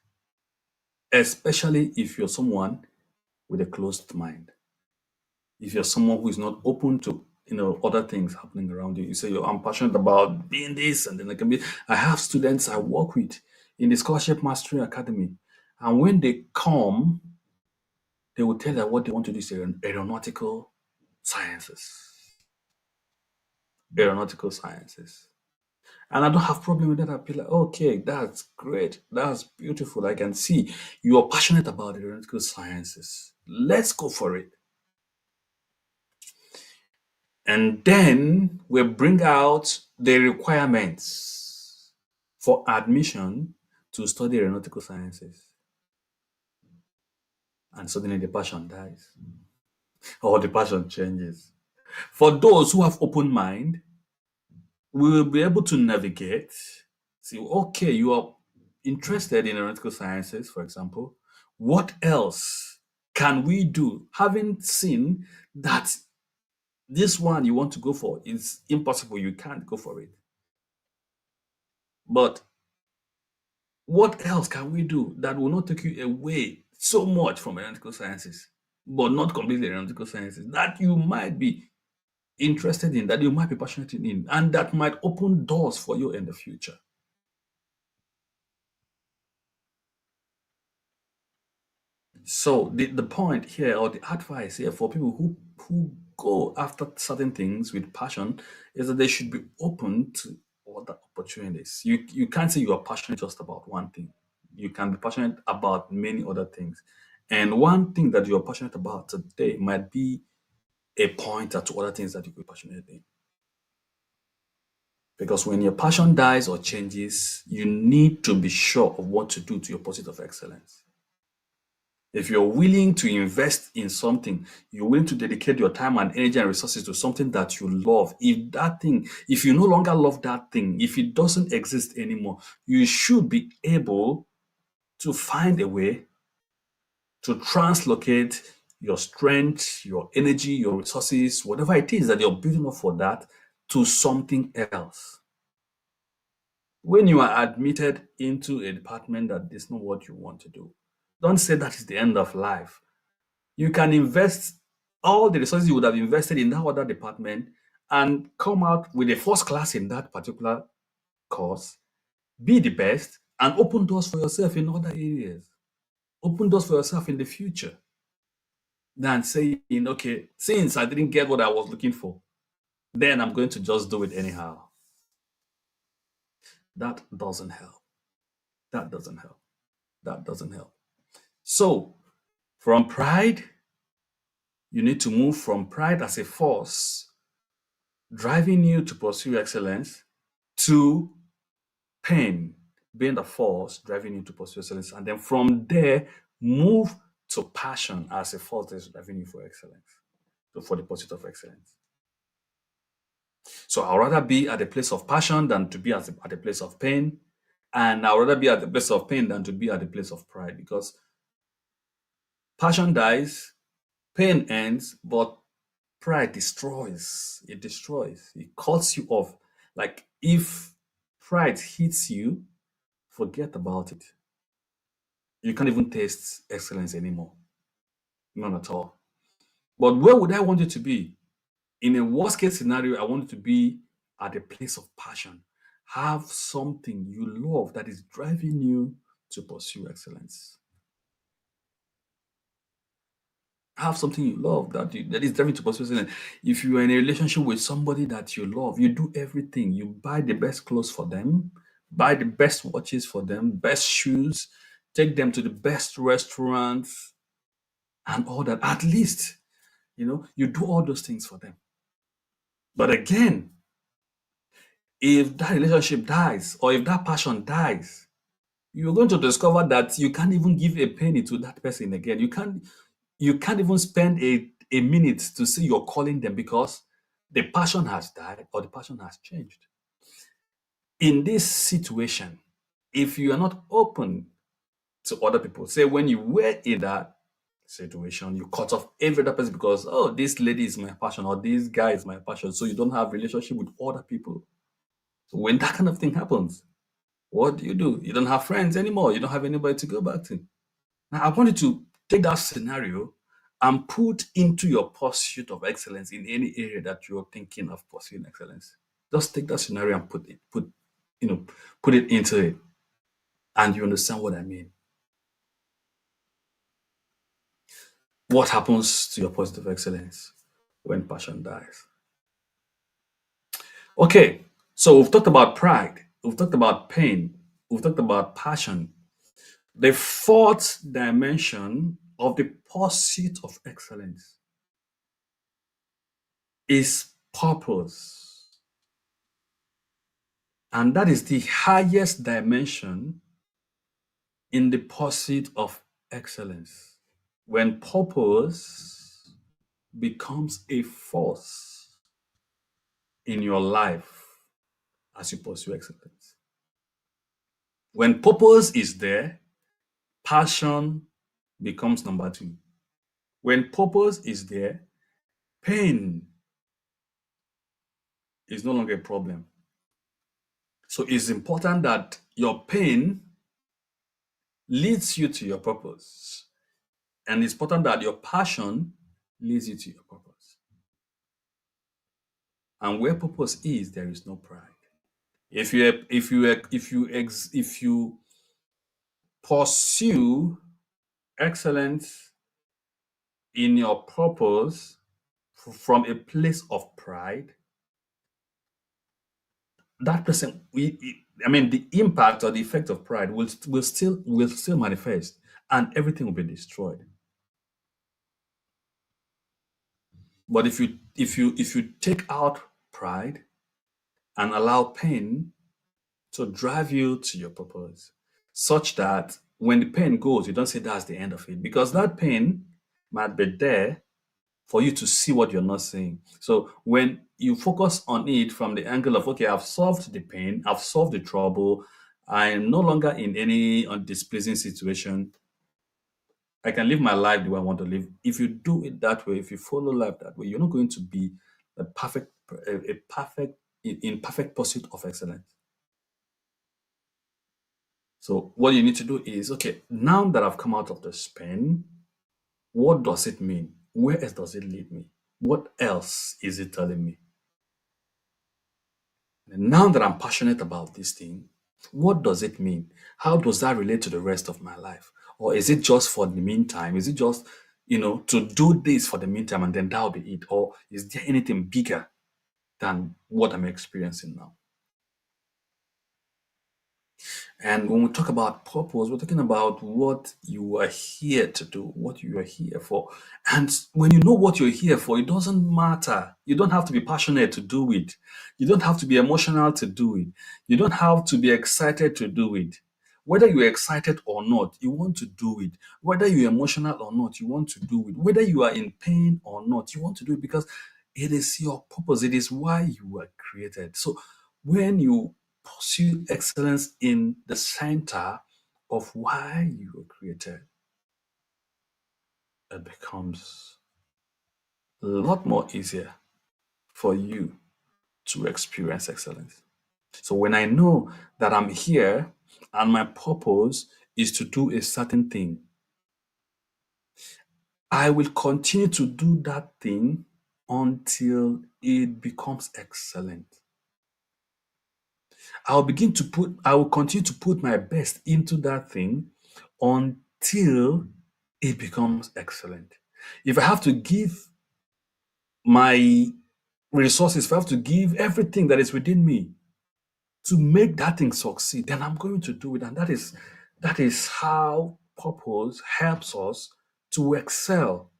Especially if you're someone with a closed mind. If you're someone who is not open to other things happening around you. You say, I'm passionate about being this, and then I have students I work with in the Scholarship Mastery Academy. And when they come, they will tell that what they want to do is aeronautical sciences. Aeronautical sciences. And I don't have problem with that. I'll be like, okay, that's great. That's beautiful. I can see you are passionate about aeronautical sciences. Let's go for it. And then we bring out the requirements for admission to study aeronautical sciences. And suddenly the passion dies or the passion changes. For those who have open mind, we will be able to navigate. See, okay, you are interested in aeronautical sciences, for example. What else can we do? Having seen that this one you want to go for is impossible, you can't go for it. But what else can we do that will not take you away so much from aeronautical sciences, but not completely aeronautical sciences, that you might be interested in, that you might be passionate in, and that might open doors for you in the future? So the point here, or the advice here for people who go after certain things with passion, is that they should be open to other opportunities. You can't say you are passionate just about one thing. You can be passionate about many other things. And one thing that you're passionate about today might be a pointer to other things that you could be passionate in. Because when your passion dies or changes, you need to be sure of what to do to your pursuit of excellence. If you're willing to invest in something, you're willing to dedicate your time and energy and resources to something that you love. If you no longer love that thing, if it doesn't exist anymore, you should be able to find a way to translocate your strength, your energy, your resources, whatever it is that you're building up for that, to something else. When you are admitted into a department that is not what you want to do, don't say that is the end of life. You can invest all the resources you would have invested in that other department and come out with a first class in that particular course, be the best, and open doors for yourself in other areas. Open doors for yourself in the future than saying, okay, since I didn't get what I was looking for, then I'm going to just do it anyhow. That doesn't help. That doesn't help. That doesn't help. So, from pride, you need to move from pride as a force driving you to pursue excellence to pain being the force driving you to pursue excellence. And then from there, move to passion as a force that's driving you for excellence, so for the pursuit of excellence. So I'd rather be at the place of passion than to be at the place of pain. And I'd rather be at the place of pain than to be at the place of pride, because Passion dies, pain ends, but pride destroys. It destroys. It cuts you off. Like if pride hits you, forget about it. You can't even taste excellence anymore. None at all. But where would I want you to be? In a worst case scenario, I want you to be at a place of passion. Have something you love that is driving you to pursue excellence. Have something you love that is driving to pursue excellence. If you are in a relationship with somebody that you love, you do everything. You buy the best clothes for them, buy the best watches for them, best shoes, take them to the best restaurants, and all that. At least, you do all those things for them. But again, if that relationship dies or if that passion dies, you're going to discover that you can't even give a penny to that person again. You can't even spend a minute to see you're calling them because the passion has died or the passion has changed. In this situation, if you are not open to other people, say when you were in that situation, you cut off every other person because, oh, this lady is my passion or this guy is my passion. So you don't have relationship with other people. So when that kind of thing happens, what do? You don't have friends anymore. You don't have anybody to go back to. Now, I want you to take that scenario and put into your pursuit of excellence in any area that you're thinking of pursuing excellence. Just take that scenario and put it into it, and you understand what I mean. What happens to your pursuit of excellence when passion dies? Okay, so we've talked about pride, we've talked about pain, we've talked about passion. The fourth dimension of the pursuit of excellence is purpose. And that is the highest dimension in the pursuit of excellence. When purpose becomes a force in your life as you pursue excellence. When purpose is there, passion becomes number two. When purpose is there, pain is no longer a problem. So it's important that your pain leads you to your purpose. And it's important that your passion leads you to your purpose. And where purpose is, there is no pride. If you pursue excellence in your purpose from a place of pride, that person, the impact or the effect of pride will still manifest, and everything will be destroyed. But if you take out pride and allow pain to drive you to your purpose, such that when the pain goes, you don't say that's the end of it, because that pain might be there for you to see what you're not seeing. So when you focus on it from the angle of, okay, I've solved the pain, I've solved the trouble, I am no longer in any displeasing situation, I can live my life the way I want to live. If you do it that way, if you follow life that way, you're not going to be in perfect pursuit of excellence. So what you need to do is, okay, now that I've come out of the pain, what does it mean? Where else does it lead me? What else is it telling me? And now that I'm passionate about this thing, what does it mean? How does that relate to the rest of my life? Or is it just for the meantime? Is it just, to do this for the meantime and then that'll be it? Or is there anything bigger than what I'm experiencing now? And when we talk about purpose, we're talking about what you are here to do, what you are here for. And when you know what you're here for, it doesn't matter. You don't have to be passionate to do it. You don't have to be emotional to do it. You don't have to be excited to do it. Whether you're excited or not, you want to do it. Whether you're emotional or not, you want to do it. Whether you are in pain or not, you want to do it because it is your purpose. It is why you were created. So when you pursue excellence in the center of why you were created, it becomes a lot more easier for you to experience excellence. So when I know that I'm here and my purpose is to do a certain thing, I will continue to do that thing until it becomes excellent. I will continue to put my best into that thing until it becomes excellent. If I have to give my resources, if I have to give everything that is within me to make that thing succeed, then I'm going to do it. And that is how purpose helps us to excel.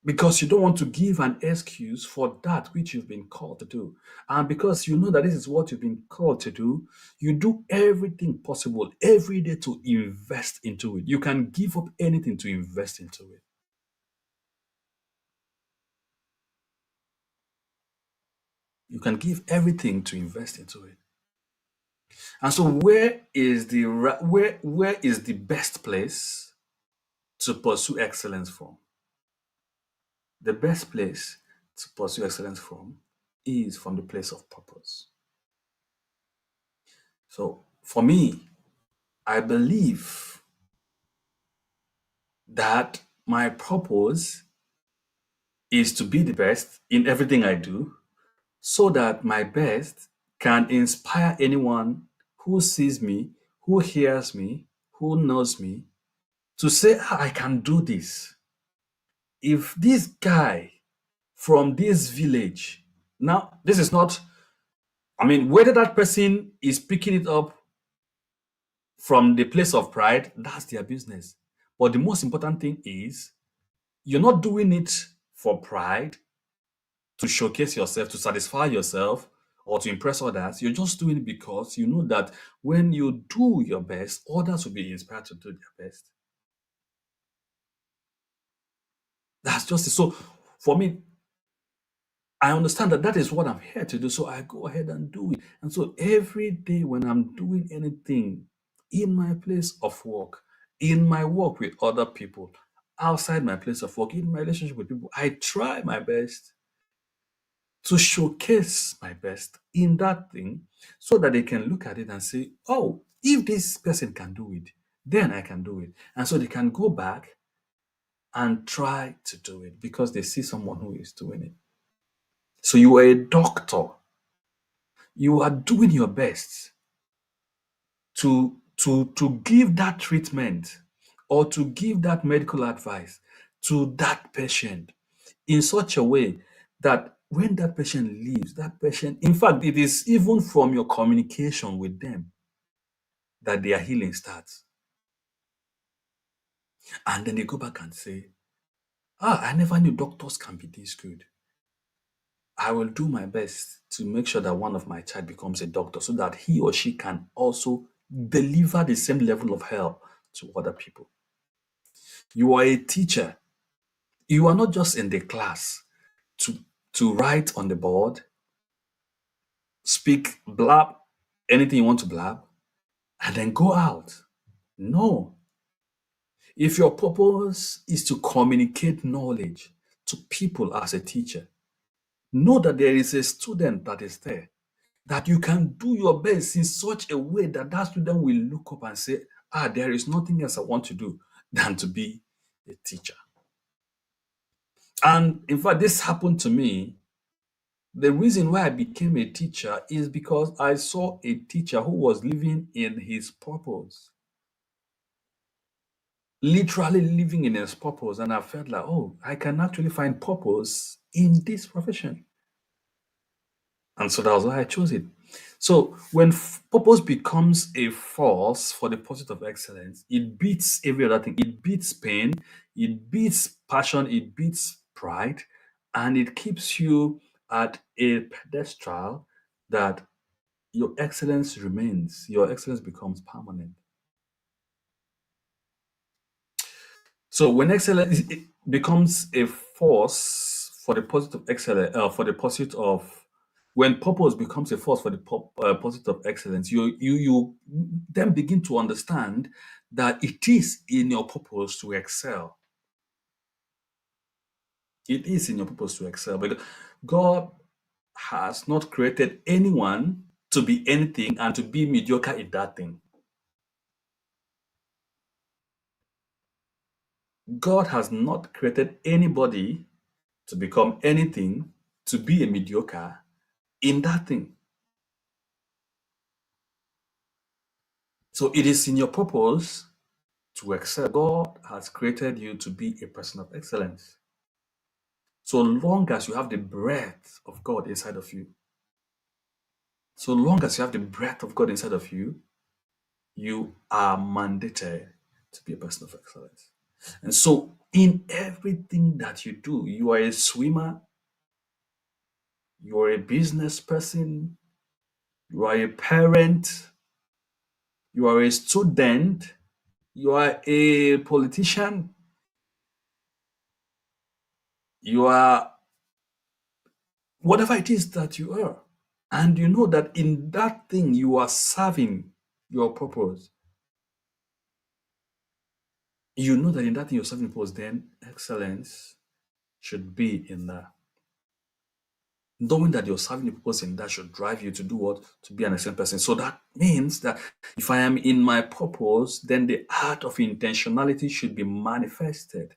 Because you don't want to give an excuse for that which you've been called to do. And because you know that this is what you've been called to do, you do everything possible every day to invest into it. You can give up anything to invest into it. You can give everything to invest into it. And so where is the best place to pursue excellence from? The best place to pursue excellence from is from the place of purpose. So for me, I believe that my purpose is to be the best in everything I do so that my best can inspire anyone who sees me, who hears me, who knows me to say, "Ah, I can do this." If this guy from this village, now, this is not, I mean, whether that person is picking it up from the place of pride, that's their business. But the most important thing is you're not doing it for pride, to showcase yourself, to satisfy yourself, or to impress others. You're just doing it because you know that when you do your best, others will be inspired to do their best. That's just it. So for me, I understand that that is what I'm here to do. So I go ahead and do it. And so every day when I'm doing anything in my place of work, in my work with other people, outside my place of work, in my relationship with people, I try my best to showcase my best in that thing so that they can look at it and say, "Oh, if this person can do it, then I can do it." And so they can go back and try to do it because they see someone who is doing it. So you are a doctor. You are doing your best to give that treatment or to give that medical advice to that patient in such a way that when that patient leaves, that patient, in fact, it is even from your communication with them that their healing starts. And then they go back and say, "Ah, I never knew doctors can be this good. I will do my best to make sure that one of my child becomes a doctor so that he or she can also deliver the same level of help to other people." You are a teacher. You are not just in the class to, to write on the board, speak, blab, anything you want to blab, and then go out. No. If your purpose is to communicate knowledge to people as a teacher, know that there is a student that is there, that you can do your best in such a way that that student will look up and say, "Ah, there is nothing else I want to do than to be a teacher." And in fact, this happened to me. The reason why I became a teacher is because I saw a teacher who was living in his purpose, literally living in his purpose. And I felt like, oh, I can actually find purpose in this profession. And so that was why I chose it. So when purpose becomes a force for the pursuit of excellence, it beats every other thing. It beats pain, it beats passion, it beats pride, and it keeps you at a pedestal that your excellence remains. Your excellence becomes permanent. So when excellence it becomes a force for the pursuit of excellence, for the pursuit of when purpose becomes a force for the pursuit of excellence, you then begin to understand that it is in your purpose to excel. It is in your purpose to excel because God has not created anyone to be anything and to be mediocre in that thing. God has not created anybody to become anything, to be a mediocre in that thing. So it is in your purpose to excel. God has created you to be a person of excellence. So long as you have the breath of God inside of you, so long as you have the breath of God inside of you, you are mandated to be a person of excellence. And so, in everything that you do, you are a swimmer, you are a business person, you are a parent, you are a student, you are a politician, you are whatever it is that you are. And you know that in that thing you are serving your purpose. You know that in that thing you're serving purpose, then excellence should be in that. Knowing that you're serving the purpose in that should drive you to do what? To be an excellent person. So that means that if I am in my purpose, then the art of intentionality should be manifested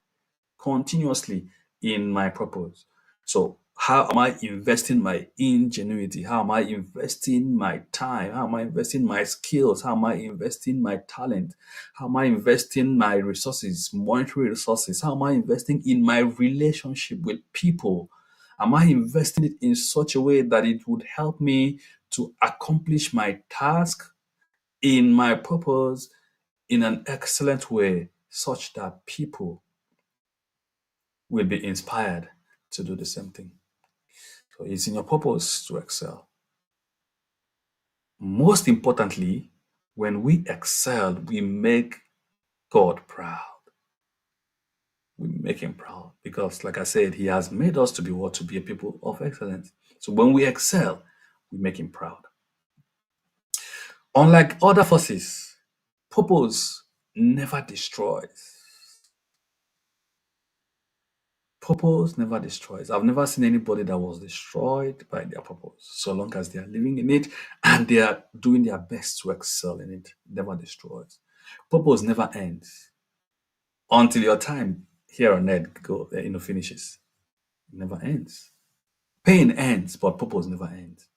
continuously in my purpose. So, how am I investing my ingenuity? How am I investing my time? How am I investing my skills? How am I investing my talent? How am I investing my resources, monetary resources? How am I investing in my relationship with people? Am I investing it in such a way that it would help me to accomplish my task in my purpose in an excellent way, such that people will be inspired to do the same thing? So it's in your purpose to excel. Most importantly, when we excel, we make God proud. We make him proud because, like I said, he has made us to be what? To be a people of excellence. So when we excel, we make him proud. Unlike other forces, purpose never destroys. Purpose never destroys. I've never seen anybody that was destroyed by their purpose. So long as they are living in it and they are doing their best to excel in it, never destroys. Purpose never ends until your time here on earth finishes. It never ends. Pain ends, but purpose never ends.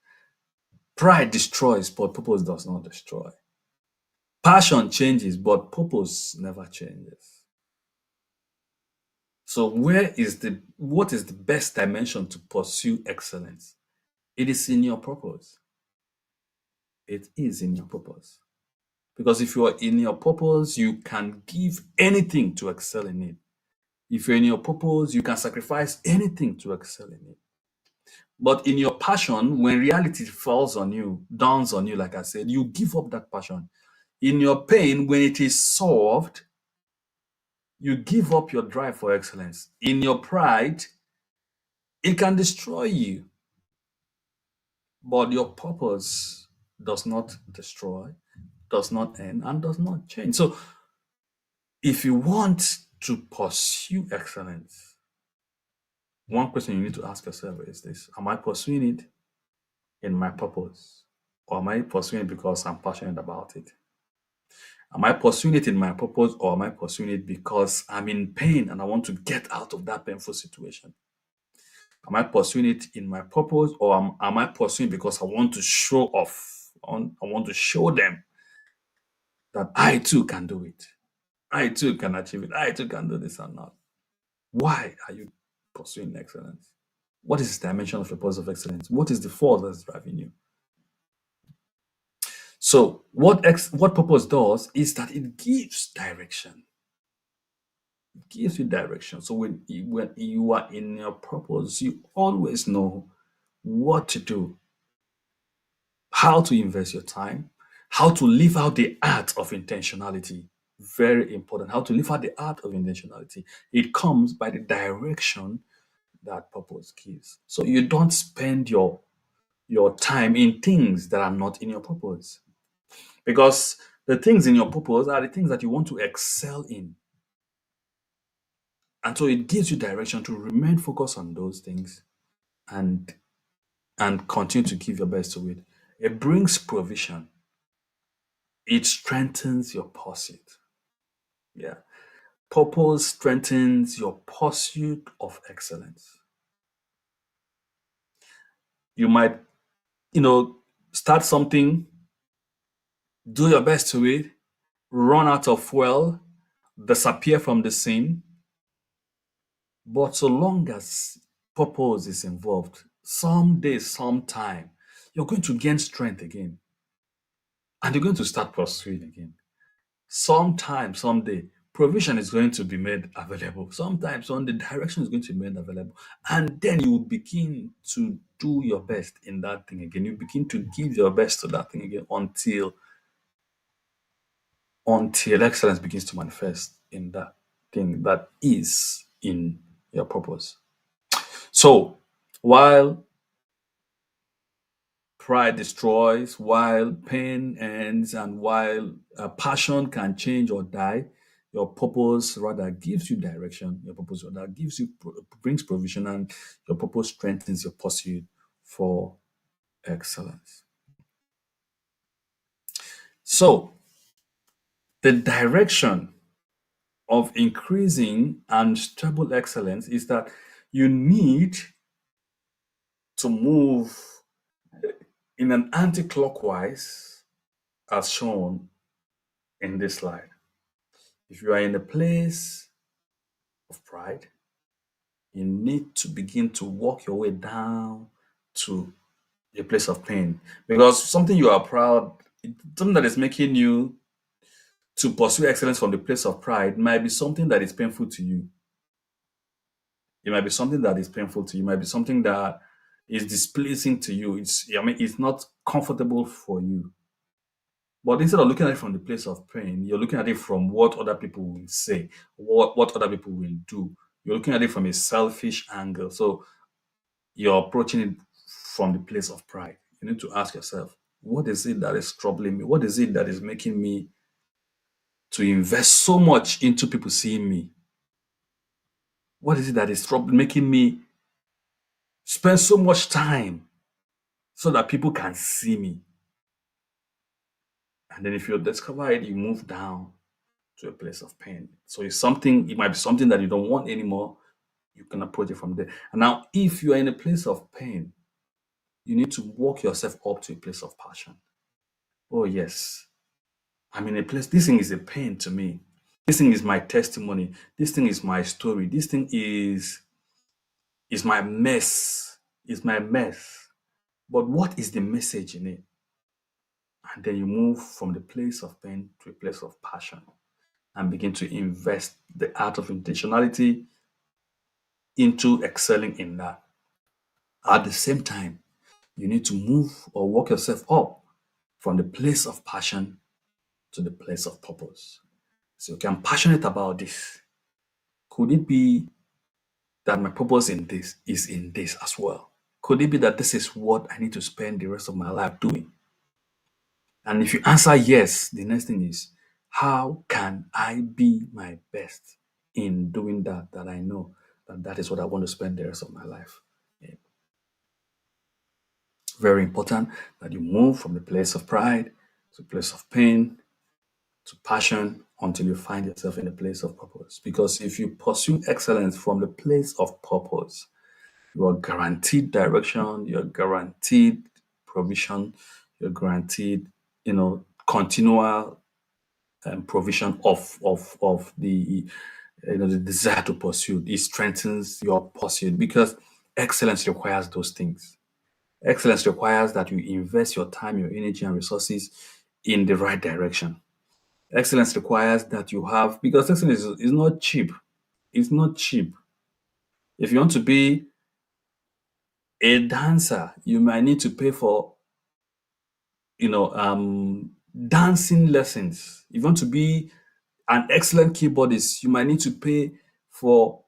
Pride destroys, but purpose does not destroy. Passion changes, but purpose never changes. So what is the best dimension to pursue excellence? It is in your purpose. It is in your purpose. Because if you are in your purpose, you can give anything to excel in it. If you're in your purpose, you can sacrifice anything to excel in it. But in your passion, when reality falls on you, dawns on you, like I said, you give up that passion. In your pain, when it is solved, you give up your drive for excellence. In your pride, it can destroy you. But your purpose does not destroy, does not end, and does not change. So if you want to pursue excellence, one question you need to ask yourself is this: am I pursuing it in my purpose? Or am I pursuing it because I'm passionate about it? Am I pursuing it in my purpose, or am I pursuing it because I'm in pain and I want to get out of that painful situation? Am I pursuing it in my purpose, or am I pursuing it because I want to show off? I want to show them that I too can do it. I too can achieve it. I too can do this or not. Why are you pursuing excellence? What is the dimension of your purpose of excellence? What is the force that's driving you? So, what purpose does is that it gives direction. It gives you direction. So when you are in your purpose, you always know what to do, how to invest your time, how to live out the art of intentionality. Very important. How to live out the art of intentionality. It comes by the direction that purpose gives. So you don't spend your time in things that are not in your purpose. Because the things in your purpose are the things that you want to excel in. And so it gives you direction to remain focused on those things and continue to give your best to it. It brings provision. It strengthens your pursuit. Yeah. Purpose strengthens your pursuit of excellence. You might, start something, do your best to it, run out of fuel, disappear from the scene. But so long as purpose is involved, someday, sometime, you're going to gain strength again and you're going to start pursuing again. Sometime, someday, provision is going to be made available. Sometimes, on the direction is going to be made available. And then you will begin to do your best in that thing again. You begin to give your best to that thing again until excellence begins to manifest in that thing that is in your purpose. So, while pride destroys, while pain ends, and while passion can change or die, your purpose rather gives you direction. Your purpose rather brings provision, and your purpose strengthens your pursuit for excellence. So, the direction of increasing and stable excellence is that you need to move in an anti-clockwise as shown in this slide. If you are in a place of pride, you need to begin to walk your way down to a place of pain, because something you are proud, something that is making you to pursue excellence from the place of pride might be something that is painful to you. It might be something that is painful to you. It might be something that is displeasing to you. It's not comfortable for you. But instead of looking at it from the place of pain, you're looking at it from what other people will say, what other people will do. You're looking at it from a selfish angle. So you're approaching it from the place of pride. You need to ask yourself, what is it that is troubling me? What is it that is making me to invest so much into people seeing me? What is it that is making me spend so much time so that people can see me? And then if you discover it, you move down to a place of pain. So it might be something that you don't want anymore. You can approach it from there. And now, if you are in a place of pain, you need to walk yourself up to a place of passion. Oh, yes, I'm in a place, this thing is a pain to me. This thing is my testimony. This thing is my story. This thing is my mess. Is my mess. But what is the message in it? And then you move from the place of pain to a place of passion and begin to invest the art of intentionality into excelling in that. At the same time, you need to move or walk yourself up from the place of passion to the place of purpose. So, okay, I'm passionate about this. Could it be that my purpose in this is in this as well? Could it be that this is what I need to spend the rest of my life doing? And if you answer yes, the next thing is, how can I be my best in doing that, that I know that that is what I want to spend the rest of my life in? Very important that you move from the place of pride to the place of pain to passion until you find yourself in a place of purpose. Because if you pursue excellence from the place of purpose, you are guaranteed direction, you're guaranteed provision, you're guaranteed, continual provision of the the desire to pursue. It strengthens your pursuit because excellence requires those things. Excellence requires that you invest your time, your energy, and resources in the right direction. Excellence requires that you have, because excellence is not cheap. It's not cheap. If you want to be a dancer, you might need to pay for, dancing lessons. If you want to be an excellent keyboardist, you might need to pay for,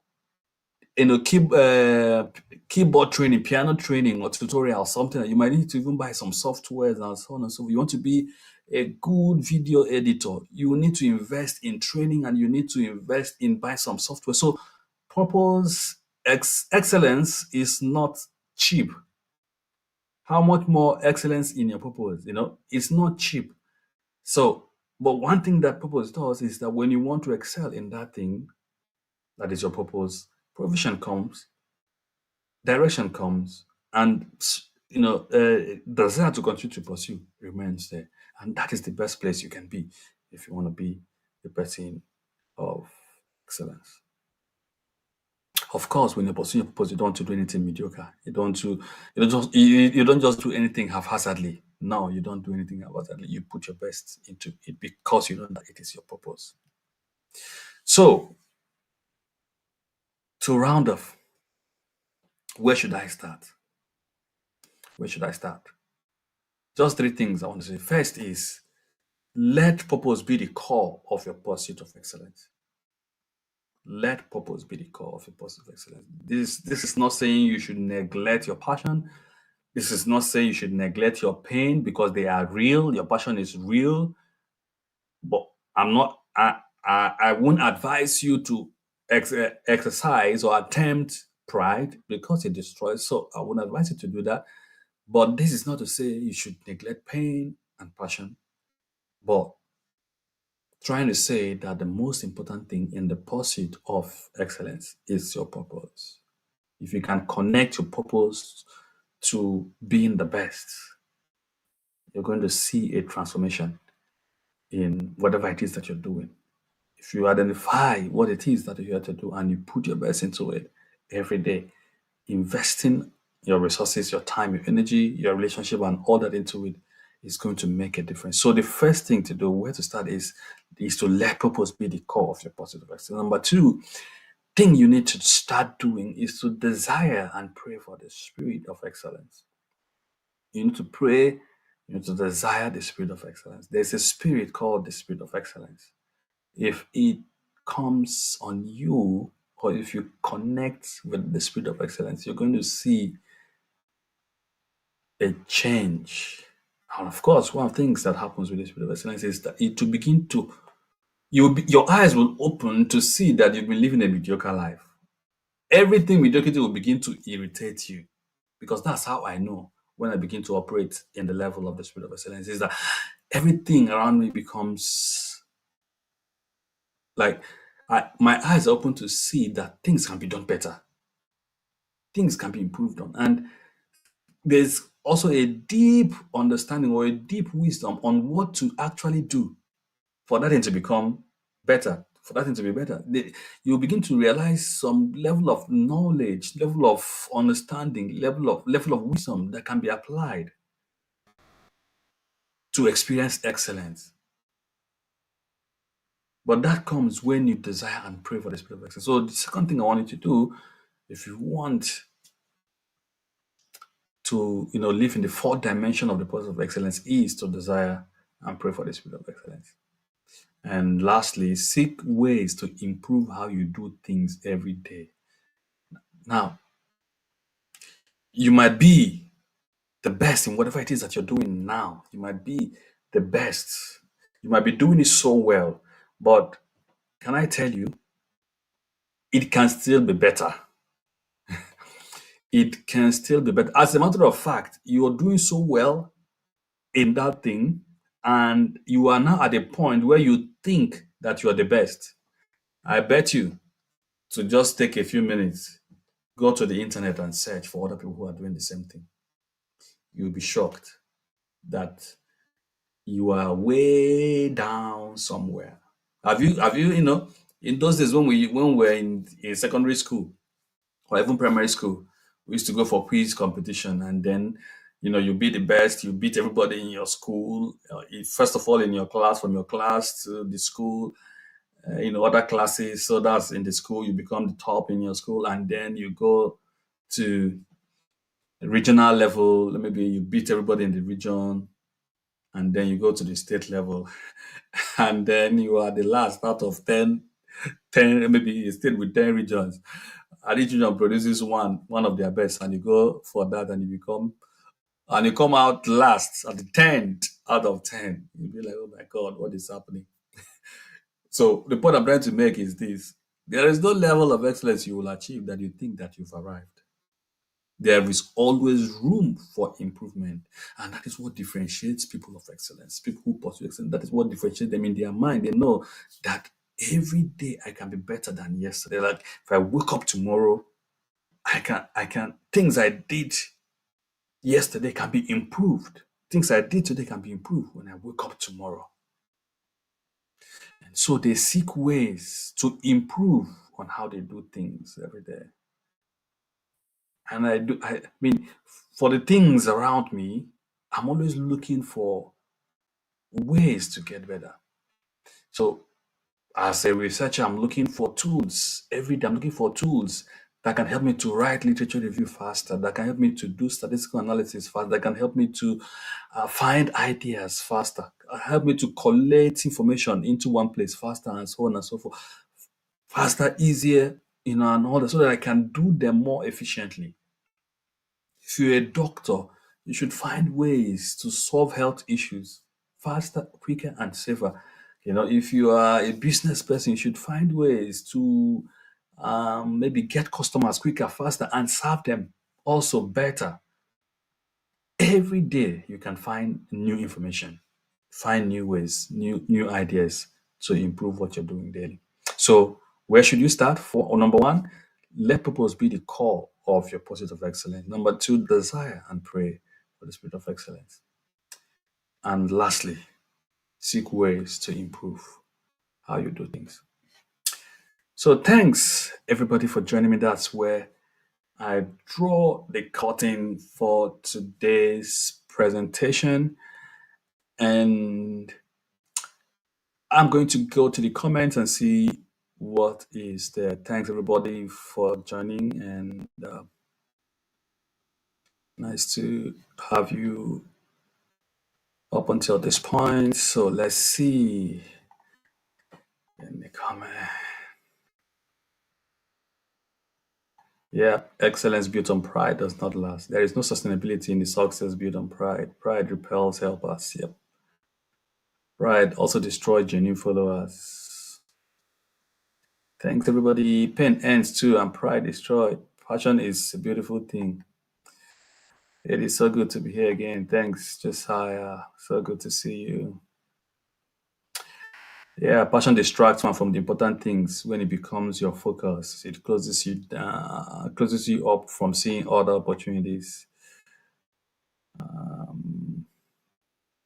keyboard training, piano training, or tutorial, something. You might need to even buy some softwares and so on and so forth. You want to be a good video editor, you need to invest in training and you need to invest in buy some software. So Purpose, excellence is not cheap. How much more excellence in your purpose? It's not cheap. So, but one thing that purpose does is that when you want to excel in that thing that is your purpose, provision comes, direction comes, and desire to continue to pursue remains there. And that is the best place you can be if you want to be the person of excellence. Of course, when you're pursuing your purpose, you don't want to do anything mediocre. You don't just do anything haphazardly. No, you don't do anything haphazardly. You put your best into it because you know that it is your purpose. So, to round off, where should I start? Where should I start? Just three things I want to say. First is let purpose be the core of your pursuit of excellence. Let purpose be the core of your pursuit of excellence. This is not saying you should neglect your passion. This is not saying you should neglect your pain because they are real. Your passion is real, but I'm not. I won't advise you to exercise or attempt pride because it destroys. So I wouldn't advise you to do that. But this is not to say you should neglect pain and passion, but trying to say that the most important thing in the pursuit of excellence is your purpose. If you can connect your purpose to being the best, you're going to see a transformation in whatever it is that you're doing. If you identify what it is that you're here to do and you put your best into it every day, investing your resources, your time, your energy, your relationship, and all that into it is going to make a difference. So the first thing to do, where to start is to let purpose be the core of your pursuit of excellence. Number two, thing you need to start doing is to desire and pray for the spirit of excellence. You need to pray, you need to desire the spirit of excellence. There's a spirit called the spirit of excellence. If it comes on you, or if you connect with the spirit of excellence, you're going to see a change. And of course, one of the things that happens with the spirit of excellence is that it will begin to your eyes will open to see that you've been living a mediocre life. Everything mediocrity will begin to irritate you, because that's how I know when I begin to operate in the level of the spirit of excellence is that everything around me becomes like my eyes are open to see that things can be done better, things can be improved on, and there's also a deep understanding or a deep wisdom on what to actually do for that thing to become better, for that thing to be better. You begin to realize some level of knowledge, level of understanding, level of wisdom that can be applied to experience excellence. But that comes when you desire and pray for the spirit of excellence. So the second thing I want you to do, if you want to live in the fourth dimension of the pursuit of excellence, is to desire and pray for the spirit of excellence. And lastly, seek ways to improve how you do things every day. Now, you might be the best in whatever it is that you're doing now. You might be the best. You might be doing it so well. But can I tell you, it can still be better. It can still be better. As a matter of fact, you are doing so well in that thing, and you are now at a point where you think that you are the best. I bet you to just take a few minutes, go to the internet and search for other people who are doing the same thing. You'll be shocked that you are way down somewhere. Have you in those days when we were in secondary school or even primary school, we used to go for quiz competition, and then you be the best, you beat everybody in your school. First of all, in your class, from your class to the school, other classes. So that's in the school, you become the top in your school, and then you go to regional level. Maybe you beat everybody in the region, and then you go to the state level, and then you are the last out of 10, maybe you stayed with 10 regions, and each region produces one of their best, and you go for that, and you come out last at the 10th out of 10. You'll be like, oh my God, what is happening? So the point I'm trying to make is this: There is no level of excellence you will achieve that you think that you've arrived. There is always room for improvement. And that is what differentiates people of excellence, people who pursue excellence. That is what differentiates them in their mind. They know that every day I can be better than yesterday. Like if I wake up tomorrow, I can, things I did yesterday can be improved. Things I did today can be improved when I wake up tomorrow. And so they seek ways to improve on how they do things every day. And I mean, for the things around me, I'm always looking for ways to get better. So as a researcher, I'm looking for tools every day. I'm looking for tools that can help me to write literature review faster, that can help me to do statistical analysis faster, that can help me to find ideas faster, help me to collate information into one place faster, and so on and so forth. Faster, easier, and all that, so that I can do them more efficiently. If you're a doctor, you should find ways to solve health issues faster, quicker, and safer. If you are a business person, you should find ways to maybe get customers quicker, faster, and serve them also better. Every day, you can find new information, find new ways, new ideas to improve what you're doing daily. So, where should you start? Number one, let purpose be the core of your pursuit of excellence. Number two, desire and pray for the spirit of excellence. And lastly, seek ways to improve how you do things. So, thanks everybody for joining me. That's where I draw the curtain for today's presentation. And I'm going to go to the comments and see what is there. Thanks everybody for joining, and nice to have you up until this point. So let's see in the comment. Yeah, excellence built on pride does not last. There is no sustainability in the success built on pride. Pride repels helpers. Yep. Pride also destroys genuine followers. Thanks everybody. Pain ends too, and pride destroyed. Passion is a beautiful thing. It is so good to be here again. Thanks, Josiah. So good to see you. Yeah, passion distracts one from the important things when it becomes your focus. It closes you up from seeing other opportunities.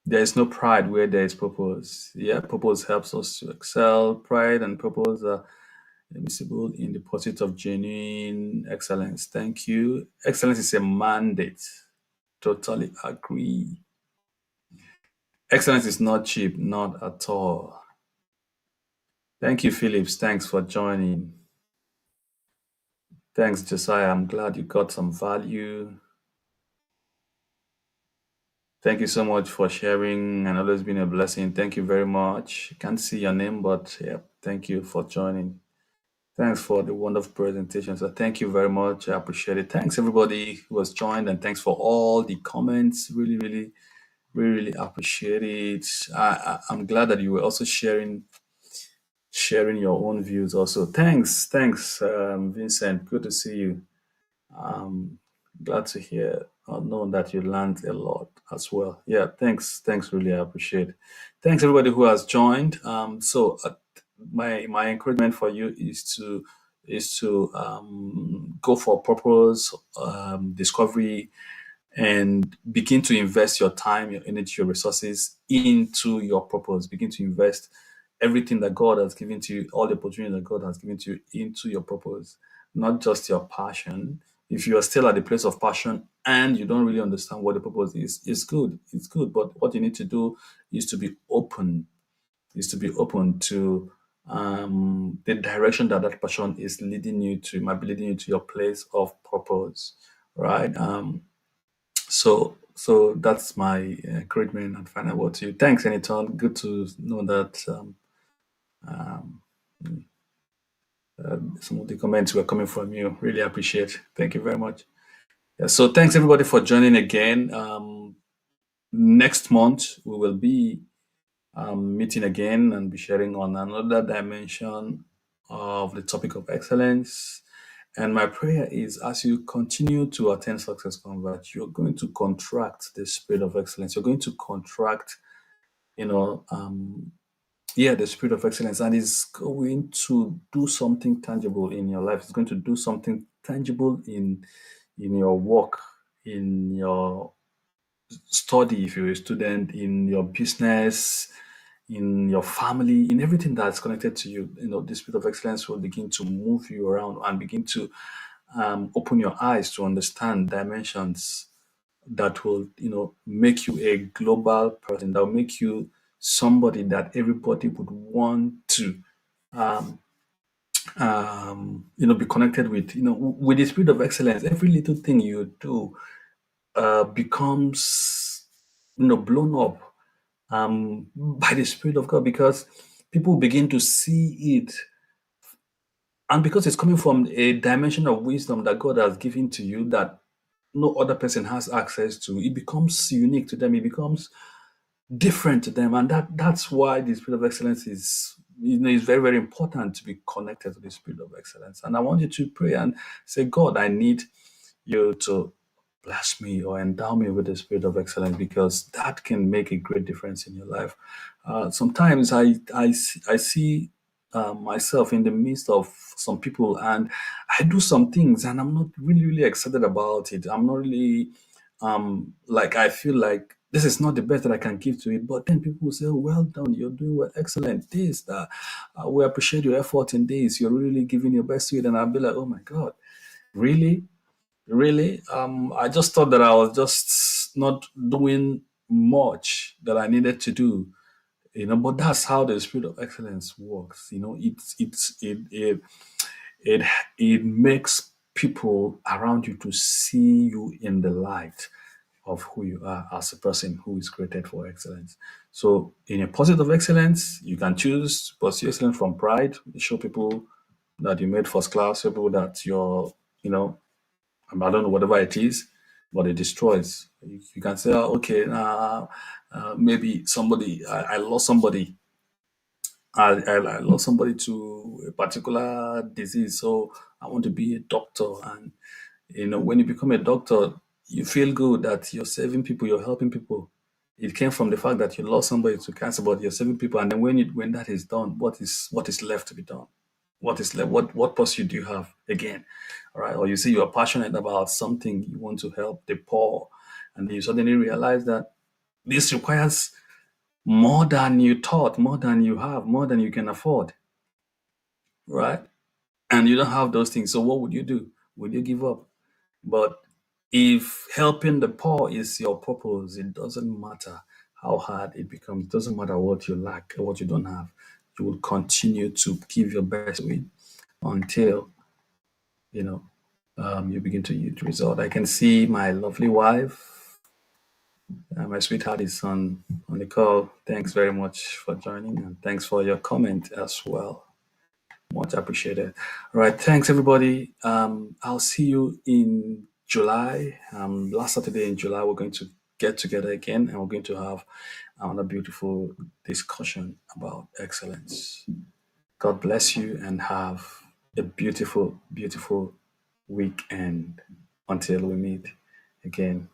There is no pride where there is purpose. Yeah, purpose helps us to excel. Pride and purpose are invisible in the pursuit of genuine excellence. Thank you. Excellence is a mandate. Totally agree. Excellence is not cheap, not at all. Thank you, Phillips. Thanks for joining. Thanks, Josiah. I'm glad you got some value. Thank you so much for sharing and always been a blessing. Thank you very much. Can't see your name, but yeah, thank you for joining. Thanks for the wonderful presentation. So thank you very much. I appreciate it. Thanks everybody who has joined, and thanks for all the comments. Really, really, really appreciate it. I'm glad that you were also sharing your own views also. Thanks, Vincent. Good to see you. Glad to hear or know that you learned a lot as well. Yeah, thanks, really, I appreciate it. Thanks everybody who has joined. My encouragement for you is to go for purpose discovery, and begin to invest your time, your energy, your resources into your purpose. Begin to invest everything that God has given to you, all the opportunity that God has given to you, into your purpose, not just your passion. If you are still at the place of passion and you don't really understand what the purpose is, it's good. It's good. But what you need to do is to be open, to the direction that passion is leading you to. It might be leading you to your place of purpose, right? So that's my encouragement and final word to you. Thanks, Anyton. Good to know that some of the comments were coming from you. Really appreciate. Thank you very much. Yeah, so thanks everybody for joining again. Next month we will be meeting again and be sharing on another dimension of the topic of excellence. And my prayer is as you continue to attend Success Converge, you're going to contract the spirit of excellence. You're going to contract, you know, the spirit of excellence, and it's going to do something tangible in your life. It's going to do something tangible in your work, in your study, if you're a student, in your business, in your family, in everything that's connected to you. You know, the spirit of excellence will begin to move you around and begin to open your eyes to understand dimensions that will, make you a global person, that will make you somebody that everybody would want to be connected with. With the spirit of excellence, every little thing you do becomes, blown up by the Spirit of God, because people begin to see it, and because it's coming from a dimension of wisdom that God has given to you that no other person has access to. It becomes unique to them. It becomes different to them, and that's why the Spirit of excellence is very, very important to be connected to the Spirit of excellence. And I want you to pray and say, God, I need you to bless me or endow me with the spirit of excellence, because that can make a great difference in your life. Sometimes I see myself in the midst of some people, and I do some things and I'm not really, really excited about it. I'm not really like, I feel like this is not the best that I can give to it. But then people will say, oh, well done, you're doing well, excellent, this, that. We appreciate your effort in this. You're really giving your best to it. And I'll be like, oh my God, really? Really? I just thought that I was just not doing much that I needed to do, but that's how the spirit of excellence works. It it makes people around you to see you in the light of who you are as a person who is created for excellence. So in a pursuit of excellence, you can choose to pursue excellence from pride, show people that you made first class, show people that you're, I don't know, whatever it is, but it destroys. You can say, oh, okay, maybe I lost somebody. I lost somebody to a particular disease, so I want to be a doctor. And when you become a doctor, you feel good that you're saving people, you're helping people. It came from the fact that you lost somebody to cancer, but you're saving people. And then when that is done, what is left to be done? What is left? What pursuit do you have again? All right. Or you say you are passionate about something, you want to help the poor, and then you suddenly realize that this requires more than you thought, more than you have, more than you can afford, right? And you don't have those things. So what would you do? Would you give up? But if helping the poor is your purpose, it doesn't matter how hard it becomes. It doesn't matter what you lack or what you don't have. You will continue to give your best to it until you begin to yield result. I can see my lovely wife, my sweetheart is on the call. Thanks very much for joining, and thanks for your comment as well. Much appreciated. All right, thanks everybody. I'll see you in July. Last Saturday in July, we're going to get together again, and we're going to have another beautiful discussion about excellence. God bless you, and have a beautiful, beautiful weekend until we meet again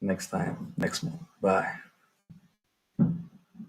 next time, next month. Bye.